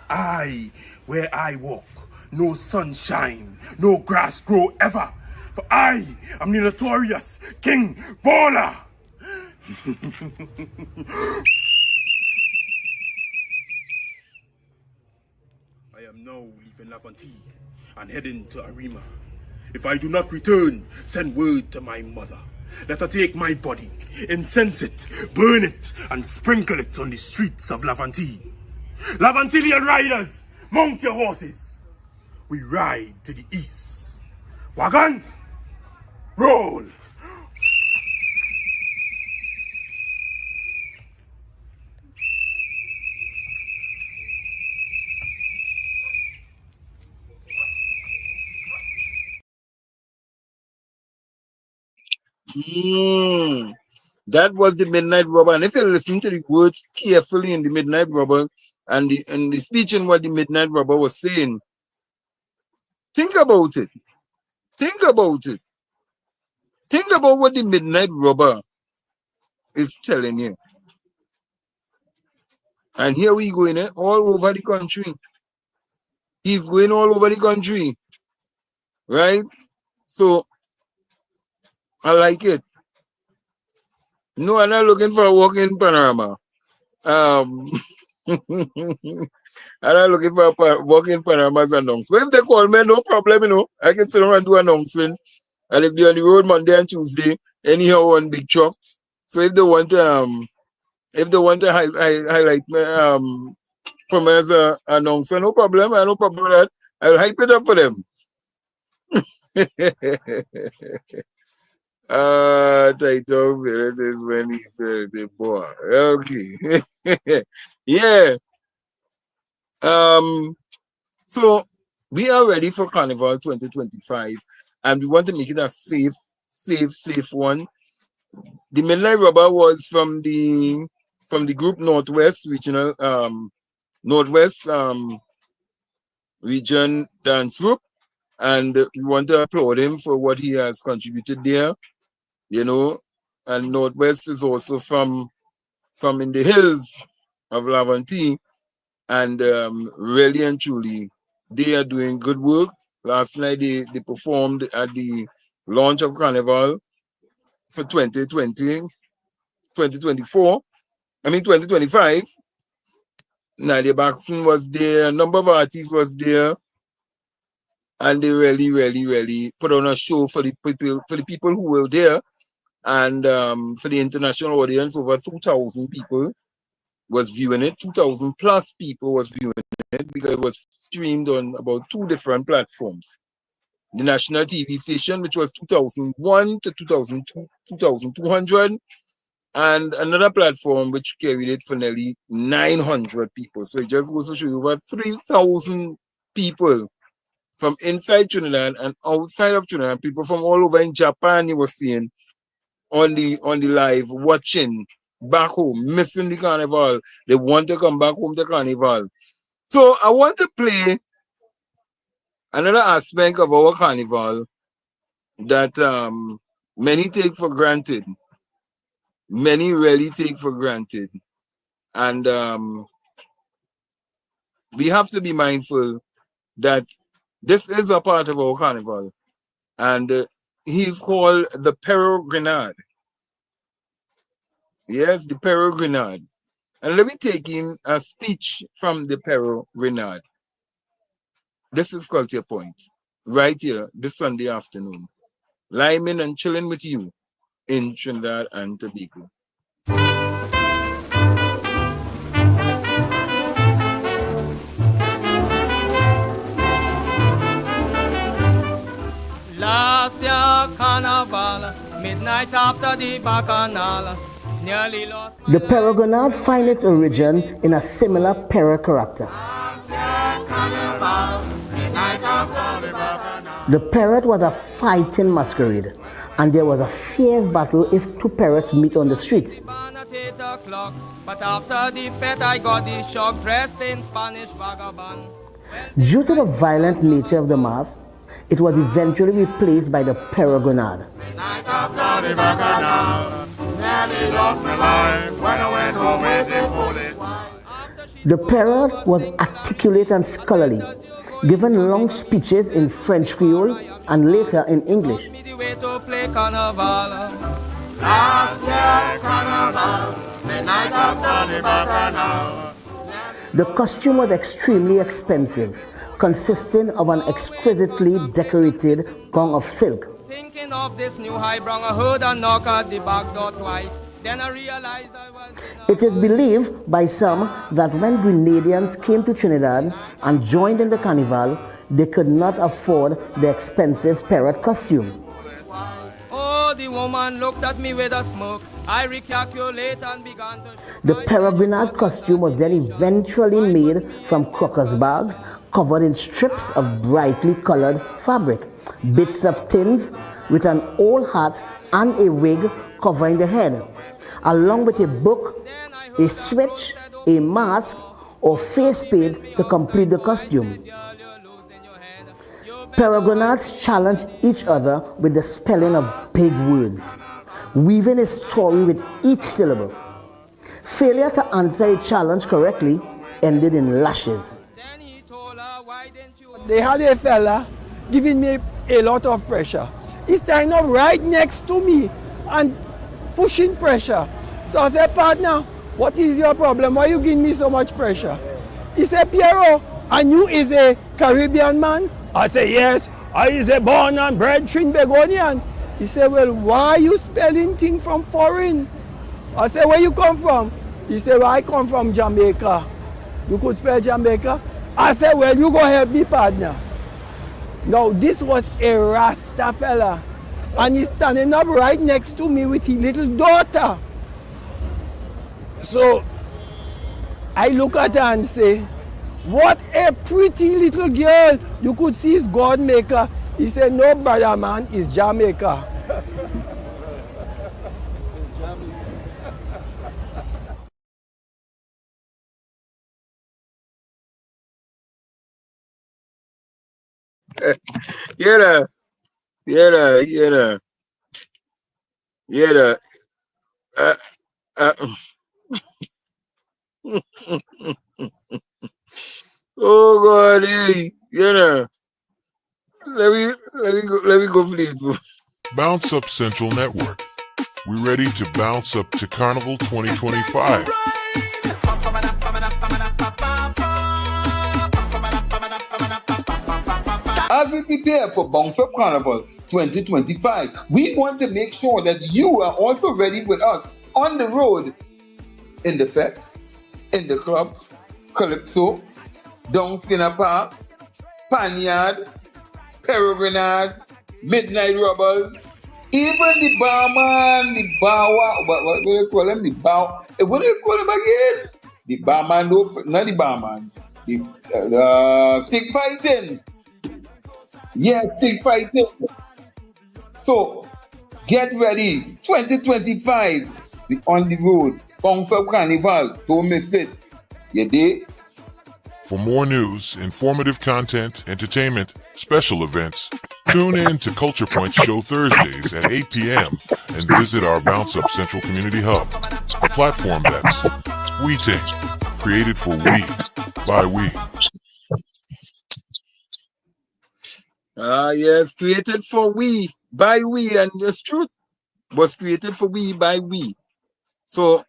where I walk, no sunshine, no grass grow ever. For I am the notorious King Bola. I am now leaving Laventille and heading to Arima. If I do not return, send word to my mother. Let her take my body, incense it, burn it, and sprinkle it on the streets of Laventille. Laventillian riders, mount your horses. We ride to the east. Wagons, roll! That was the Midnight Robber. And if you listen to the words carefully in the Midnight Robber and the speech in what the Midnight Robber was saying, think about it. Think about it. Think about what the Midnight Robber is telling you. And here we go in it all over the country. He's going all over the country. right? So I like it. No, I'm not looking for a walk-in panorama. Um, I'm not looking for a walk-in panoramas announcement. But if they call me, no problem, I can sit down and do announcing. And if they're on the road Monday and Tuesday, anyhow on big trucks. So if they want to highlight me for me as a announcer, no problem. I have no problem with that. I'll hype it up for them. Title it is when he said the boy. Okay. Yeah. So we are ready for Carnival 2025 and we want to make it a safe one. The midnight rubber was from the group Northwest Regional Northwest Region Dance Group, and we want to applaud him for what he has contributed there, and Northwest is also from in the hills of Laventille, and really and truly they are doing good work. Last night they performed at the launch of Carnival for 2025. Nadia Baxton was there, a number of artists was there, and they really put on a show for the people who were there, and for the international audience. Over 2,000 people was viewing it. 2,000 plus people was viewing it because it was streamed on about 2 different platforms. The national TV station, which was 2001 to 2002, 2,200, and another platform which carried it for nearly 900 people. So it just goes to show you over 3,000 people from inside Trinidad and outside of Trinidad, people from all over in Japan you were seeing on the live, watching back home, missing the Carnival. They want to come back home to Carnival. So I want to play another aspect of our Carnival that many take for granted. Many really take for granted. And we have to be mindful that this is a part of our Carnival. And he's called the Peregrinade. Yes, the Peregrinade. And let me take in a speech from the Peregrinade. This is Culture Point, right here this Sunday afternoon. Liming and chilling with you in Trinidad and Tobago. Last year Carnival, midnight after the Bacchanal, nearly lost. The Peregrinade finds its origin in a similar parrot character. The parrot was a fighting masquerade, and there was a fierce battle if 2 parrots meet on the streets. But after the fete I got the shock, dressed in Spanish vagabond. Due to the violent nature of the mask, it was eventually replaced by the Peregrinade. The parrot was articulate and scholarly, given long speeches in French Creole and later in English. The costume was extremely expensive, consisting of an exquisitely decorated gown of silk. Thinking of this new high brown, I heard a knock at the back door twice. Then I realized I was in It is believed by some that when Grenadians came to Trinidad and joined in the Carnival, they could not afford the expensive parrot costume. Oh, the woman looked at me with a smirk. I recalculated and began to... The Peregrinade costume was then eventually made from crocus bags covered in strips of brightly colored fabric, bits of tins with an old hat and a wig covering the head, along with a book, a switch, a mask, or face paint to complete the costume. Peregrinades challenged each other with the spelling of big words, weaving a story with each syllable. Failure to answer a challenge correctly ended in lashes. Then he told her, why didn't you... They had a fella giving me a lot of pressure. He's standing up right next to me and pushing pressure. So I said, partner, what is your problem? Why you giving me so much pressure? He said, Piero, and you is a Caribbean man? I said, yes, I is a born and bred Trinbagonian. He said, well, why you spelling things from foreign? I said, where you come from? He said, well, I come from Jamaica. You could spell Jamaica? I said, well, you go help me, partner. Now, this was a Rasta fella. And he's standing up right next to me with his little daughter. So, I look at her and say, what a pretty little girl. You could see his God maker. He said, no, brother man, it's Jamaica. Yeah, yeah, yeah, yeah. Uh, oh God, hey, yeah. Let me go, please. BounXup Central Network. We ready to bounce up to Carnival 2025. As we prepare for BounXup Carnival 2025, we want to make sure that you are also ready with us on the road, in the fetes, in the clubs, Calypso, down Skinner Park, Panyard, Renegades, Midnight Robbers, even the barman, the bawa, what do you call him? The bow, what do you call him again? The barman, not the barman, the stick fighting. Yeah, stick fighting. So, get ready. 2025, we on the road. BounXup Carnival. Don't miss it. You dig? For more news, informative content, entertainment, special events, tune in to Culture Point Show Thursdays at 8 p.m. and visit our BounXup Central Community Hub, a platform that's we think, created for we, by we. Yes, created for we, by we, and it's true. Was created for we, by we. So,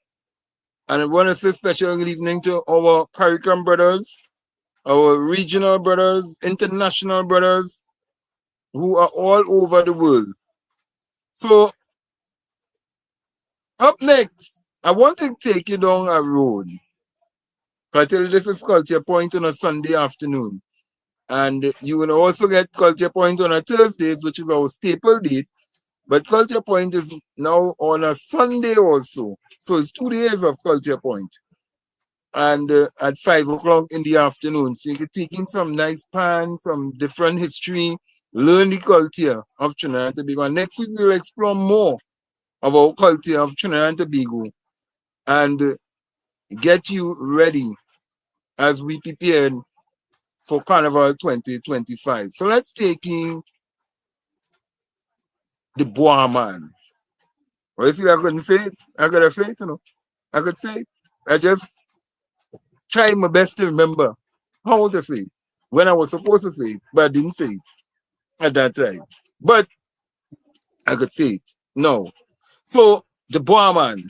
and I want to say special good evening to our Caribbean brothers, our regional brothers, international brothers, who are all over the world. So, up next, I want to take you down a road. I tell you, this is Culture Point on a Sunday afternoon. And you will also get Culture Point on a Thursdays, which is our staple date. But Culture Point is now on a Sunday also. So it's 2 days of Culture Point. And at 5 o'clock in the afternoon. So you can take in some nice pan, some different history, learn the culture of Trinidad and Tobago. And next week we'll explore more of our culture of Trinidad and Tobago and get you ready as we prepare for Carnival 2025. So let's take in the boy man. Or if you are going to say it, I gotta say it, you know. I could say it. I just try my best to remember how to say it when I was supposed to say it, but I didn't say it at that time. But I could say it. No. So the boy man.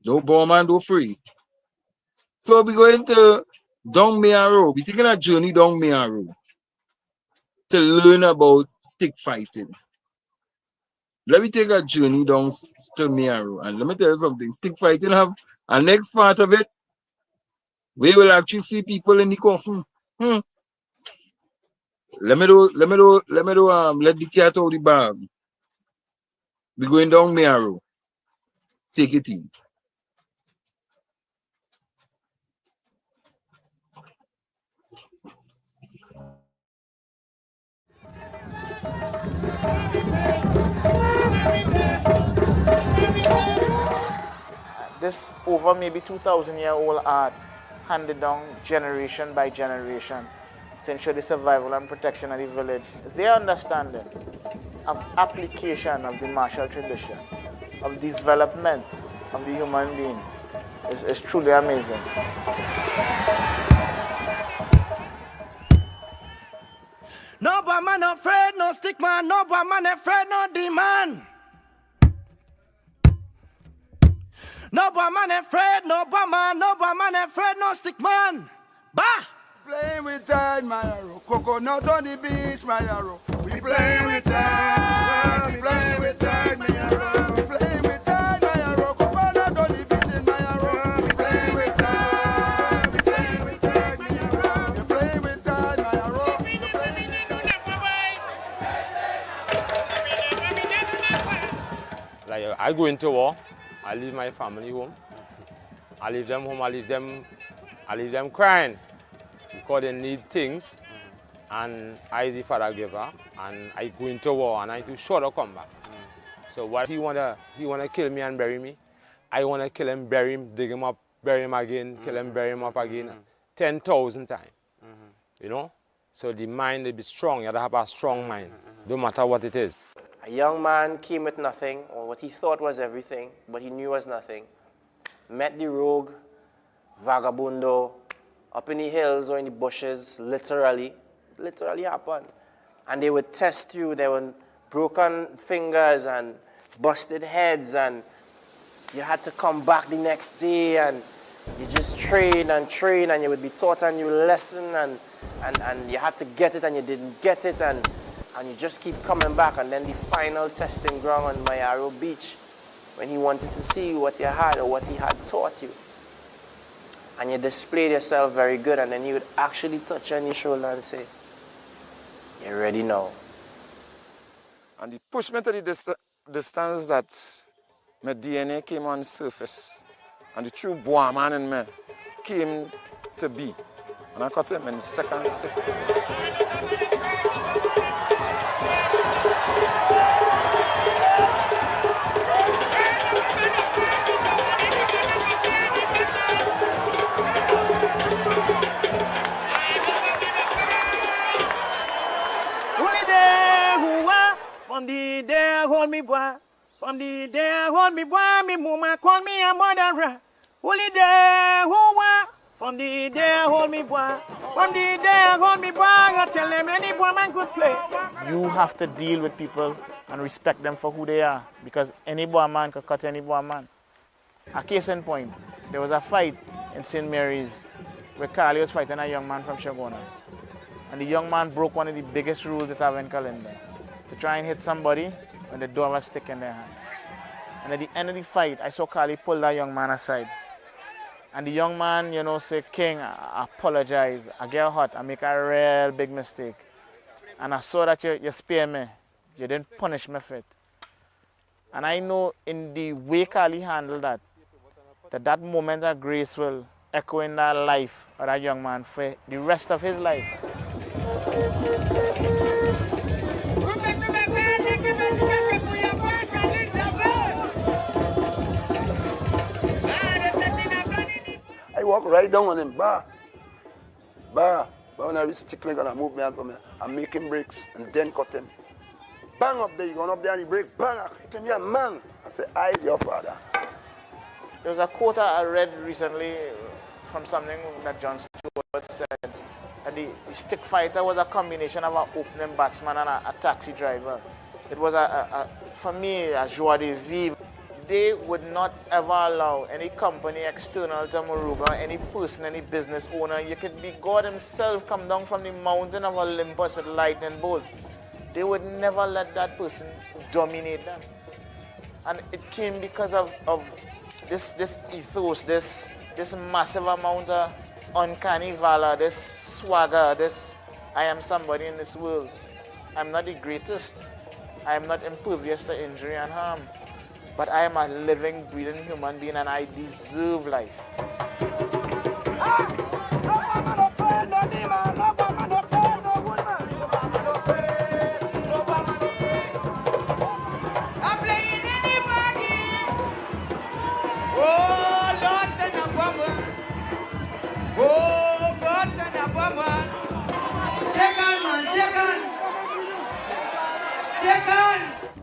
No boy man, no free. So we're going to down Road. We're taking a journey down Road to learn about stick fighting. Let me take a journey down to Road. And let me tell you something. Stick fighting have a next part of it. We will actually see people in the coffin. Let the cat out of the bag. We're going down Road. Take it in. This over maybe 2,000-year-old art handed down generation by generation to ensure the survival and protection of the village. Their understanding of application of the martial tradition, of development of the human being is truly amazing. man afraid, no stick man, no boy man afraid, no demon. No boy man afraid, no boy man afraid, no stick man. Bah! Playing with tide, my arrow. Coconut on the beach, my arrow. We playing with tide, we playing with tide, my arrow. We playing with tide, my arrow. Coconut on the beach, in my arrow. We playing with tide, we playing with tide, my arrow. We playing with tide, my arrow. Like I go into war, I leave my family home. I leave them home. I leave them crying because they need things. And I is the father giver, and I go into war, and I too short to come back. So what he wanna kill me and bury me. I wanna kill him, bury him, dig him up, bury him again, kill him, bury him up again, 10,000 times. You know. So the mind will be strong. You have to have a strong mind, no matter what it is. A young man came with nothing, or what he thought was everything, but he knew was nothing. Met the rogue, vagabundo, up in the hills or in the bushes, literally happened. And they would test you. There were broken fingers and busted heads, and you had to come back the next day, and you just train, and you would be taught a new lesson, and you had to get it, and you didn't get it, and you just keep coming back. And then the final testing ground on Mayaro Beach, when he wanted to see what you had or what he had taught you. And you displayed yourself very good, and then he would actually touch you on your shoulder and say, "You're ready now." And he pushed me to the distance that my DNA came on the surface. And the true boy man in me came to be. And I caught him in the second step. From the day hold me boy, from the day hold me boy, me mama call me a murderer. Holy day who wa, from the day hold me boy, from the day hold me boy, I tell them any boy man could play. You have to deal with people and respect them for who they are, because any boy man could cut any boy man. A case in point, there was a fight in St. Mary's where Carly was fighting a young man from Chagonas. And the young man broke one of the biggest rules that have in Calendar, to try and hit somebody when the door was stick in their hand. And at the end of the fight, I saw Carly pull that young man aside. And the young man, you know, say, "King, I apologize. I get hurt. I make a real big mistake. And I saw that you spare me. You didn't punish me for it." And I know in the way Carly handled that moment of grace will echo in that life of that young man for the rest of his life. I walk right down on him, bar. When I reach stickling, gonna move me out from here. I'm making breaks and then cut him. Bang up there, you going up there and you break, bang, I hit him, man. I say, "I is your father." There was a quote I read recently from something that John Stewart said, that the stick fighter was a combination of an opening batsman and a taxi driver. It was, for me, a joie de vivre. They would not ever allow any company external to Moruga, any person, any business owner. You could be God himself come down from the mountain of Olympus with lightning bolts. They would never let that person dominate them. And it came because of this ethos, this massive amount of uncanny valor, this swagger, this "I am somebody in this world. I'm not the greatest. I am not impervious to injury and harm. But I am a living, breathing human being, and I deserve life."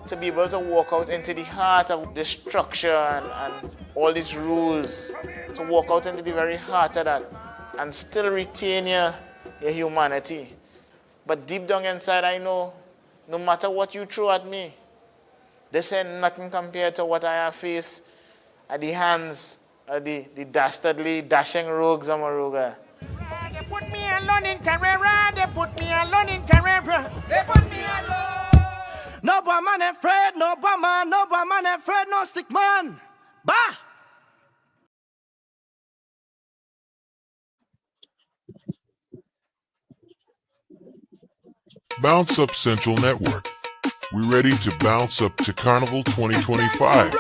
To be able to walk out into the heart of destruction and all these rules, to walk out into the very heart of that and still retain your humanity. But deep down inside, I know no matter what you throw at me, this ain't nothing compared to what I have faced at the hands of the dastardly, dashing rogues of Moruga. They put me alone in Carrera. They put me alone in Carrera. They put me alone. No bomb man afraid, no bomb man afraid, no stick man. Bah! BounXup Central Network. We ready to bounce up to Carnival 2025.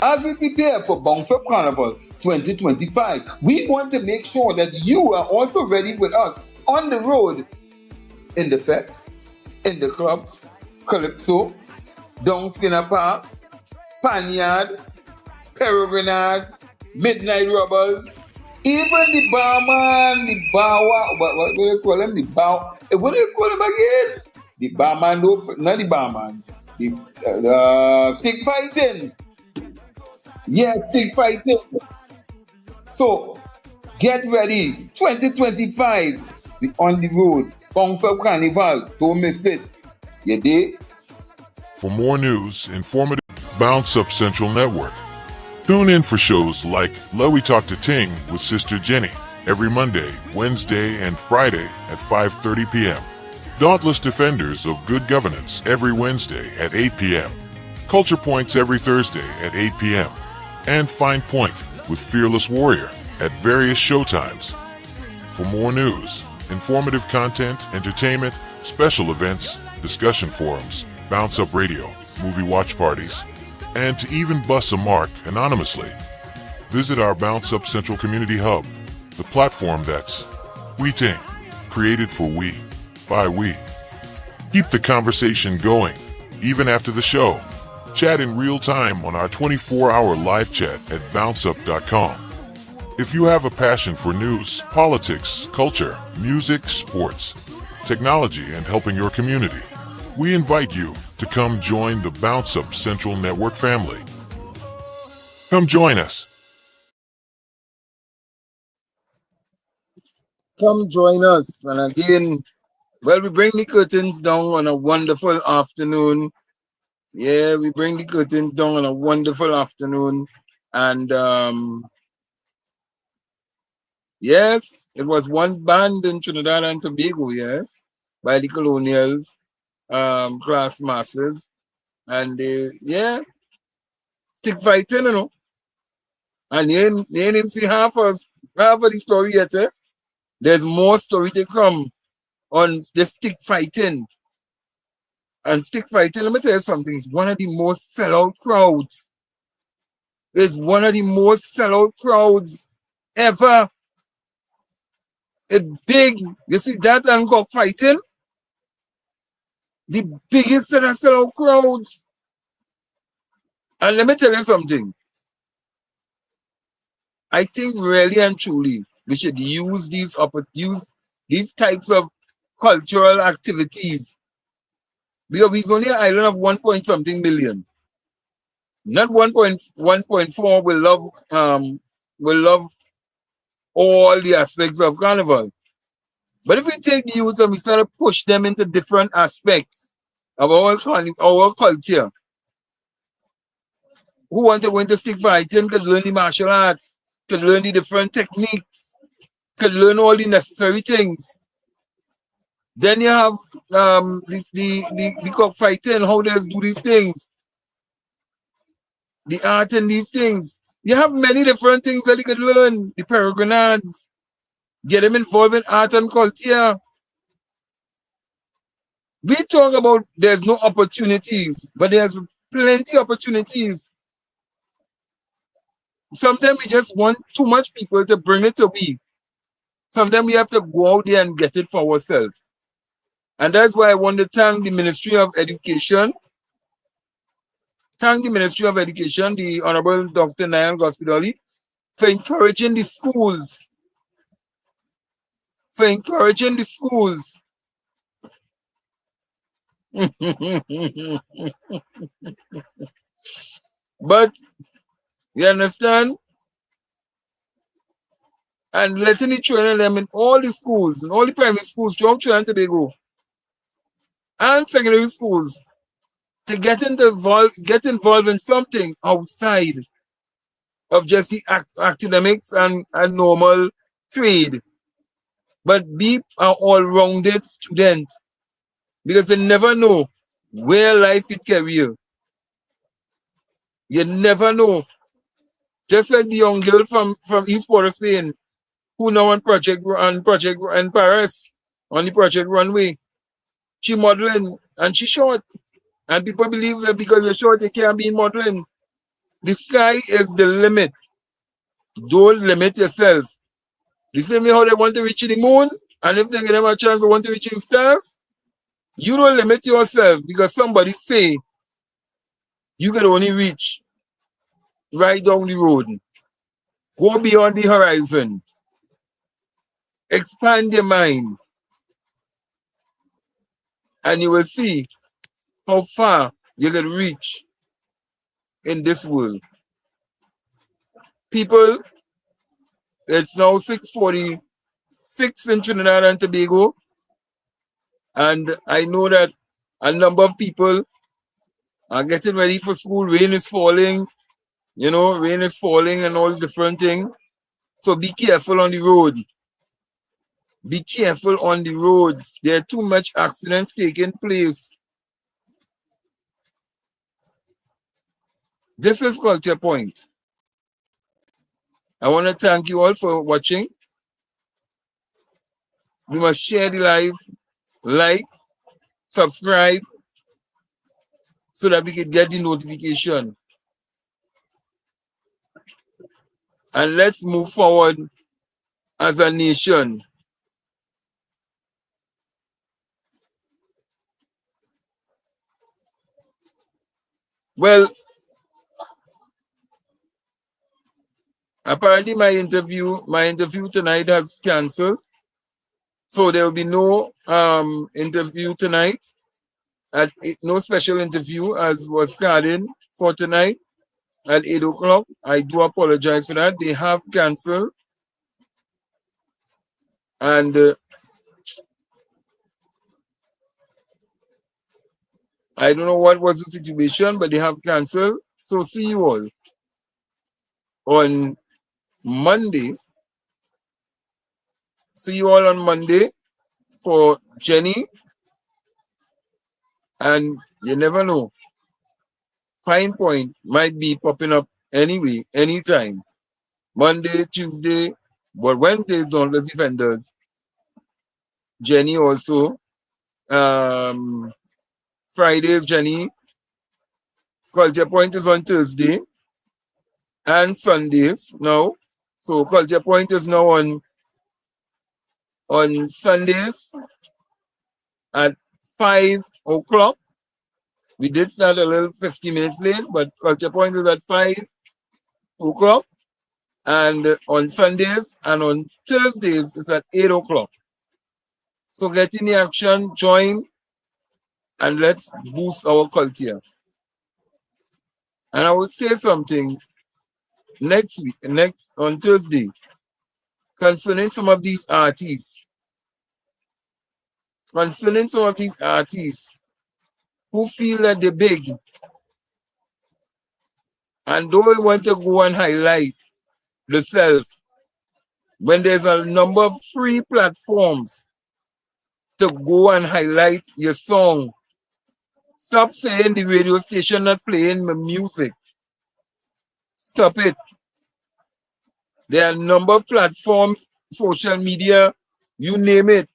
As we prepare for BounXup Carnival 2025, we want to make sure that you are also ready with us on the road, in the fetes, in the clubs, Calypso, Down Skinner Park, Panyard, Renegades, Midnight Robbers, even the barman, the bawa, what do you call him? The bow, what do you call him again? The barman, not the barman, the stick fighting. Yeah, stick fighting. So, get ready. 2025, we on the road. BounXup Carnival, don't miss it. You dig? For more news, informative BounXup Central Network. Tune in for shows like Let We Talk to Ting with Sister Jenny every Monday, Wednesday, and Friday at 5:30 p.m. Dauntless Defenders of Good Governance every Wednesday at 8 p.m. Culture Points every Thursday at 8 p.m. And Fine Point with Fearless Warrior at various showtimes. For more news, informative content, entertainment, special events, discussion forums, BounXup Radio, movie watch parties, and to even bus a mark anonymously, visit our BounXup Central Community Hub, the platform that's we ting, created for we, by we. Keep the conversation going, even after the show. Chat in real time on our 24-hour live chat at BounXup.com. If you have a passion for news, politics, culture, music, sports, technology, and helping your community, we invite you to come join the BounXup Central Network family. Come join us. Come join us. And again, well, we bring the curtains down on a wonderful afternoon. Yeah, we bring the curtains down on a wonderful afternoon. And yes, it was one band in Trinidad and Tobago, yes, by the Colonials, class masters. And yeah, stick fighting, you know. And you ain't see half of the story yet, eh? There's more story to come on the stick fighting. And stick fighting, let me tell you something, it's one of the most sellout crowds. It's one of the most sellout crowds ever. It's big. You see that and cockfighting? The biggest of the sellout crowds. And let me tell you something. I think really and truly we should use these types of cultural activities. Because it's only an island of 1 point something million. Not 1.4 will love all the aspects of carnival. But if we take the youth and we start to push them into different aspects of our culture, who want to go into stick fighting could learn the martial arts, could learn the different techniques, could learn all the necessary things. Then you have the cockfighting, how they do these things, the art and these things. You have many different things that you could learn. The peregrinades, get them involved in art and culture. We talk about there's no opportunities, but there's plenty opportunities. Sometimes we just want too much people to bring it to we. Sometimes we have to go out there and get it for ourselves. And that's why I want to thank the Ministry of Education. Thank the Ministry of Education, the Honorable Dr. Niall Gospidoli, for encouraging the schools. For encouraging the schools. But, you understand? and letting the training them in all the schools, in all the primary schools throughout Trinidad and Tobago, and secondary schools, to get involved in something outside of just the academics and normal trade, but be an all-rounded student, because you never know where life could carry you. You never know. Just like the young girl from East Port of Spain, who now on project in Paris, on the project runway. She modeling and she short. And people believe that because you're short, you can't be modeling. The sky is the limit. Don't limit yourself. The same way how they want to reach the moon, and if they get them a chance to want to reach the stars, you don't limit yourself because somebody say you can only reach right down the road. Go beyond the horizon. Expand your mind. And you will see how far you can reach in this world. People, it's now 6:46 in Trinidad and Tobago. And I know that a number of people are getting ready for school. Rain is falling, you know, rain is falling and all different things. So be careful on the road. Be careful on the roads. There are too much accidents taking place. This is Culture Point. I want to thank you all for watching. We must share the live, like, subscribe, so that we can get the notification. And let's move forward as a nation. Well, apparently my interview tonight has cancelled. So there will be no interview tonight. No special interview as was scheduled for tonight at 8 o'clock. I do apologize for that. They have cancelled. And I don't know what was the situation, but they have cancelled. So see you all on Monday. See you all on Monday for Jenny. And you never know. Fine Point might be popping up anyway, anytime. Monday, Tuesday, but Wednesday is on the defenders. Jenny also. Fridays, Jenny. Culture Point is on Thursday and Sundays now. So Culture Point is now on Sundays at 5 o'clock. We did start a little 50 minutes late, but Culture Point is at 5 o'clock. And on Sundays and on Thursdays it's at 8 o'clock. So get in the action, join, and let's boost our culture. And I would say something next week, on Thursday, concerning some of these artists. Concerning some of these artists who feel that they're big and don't want to go and highlight themselves when there's a number of free platforms to go and highlight your song. Stop saying the radio station not playing my music. Stop it. There are a number of platforms, social media, you name it.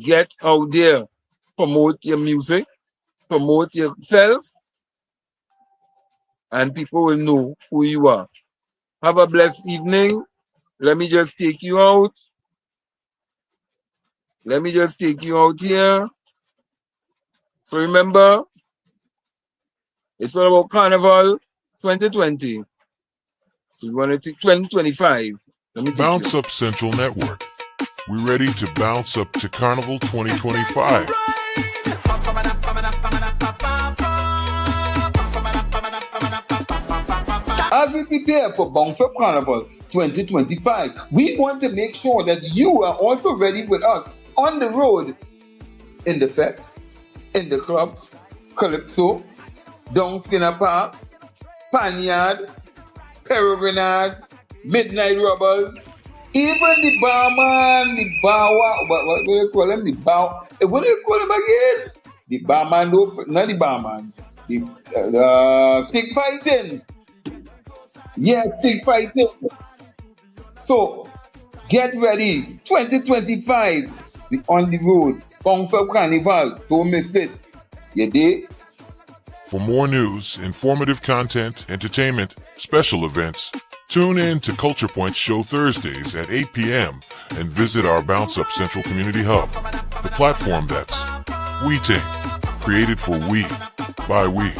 Get out there, promote your music, promote yourself, and people will know who you are. Have a blessed evening. Let me just take you out. Let me just take you out here. So remember, it's all about Carnival 2020. So we want to take 2025. BounXup Central Network. We're ready to bounce up to Carnival 2025. As we prepare for BounXup Carnival 2025, we want to make sure that you are also ready with us on the road, in the fetes, in the clubs, Calypso, Down Skinner Park, Panyard, Peregrinades, Midnight Rubbers, even the barman, the bawa, what do you call him? The bow, what do you call him again? The barman, not the barman, the stick fighting. Yeah, stick fighting. So, get ready. 2025, we on the road. BounXup Carnival, don't miss it. You dig? For more news, informative content, entertainment, special events, tune in to Culture Point's show Thursdays at 8 p.m. and visit our BounXup Central Community Hub, the platform that's we ting, created for we, by we.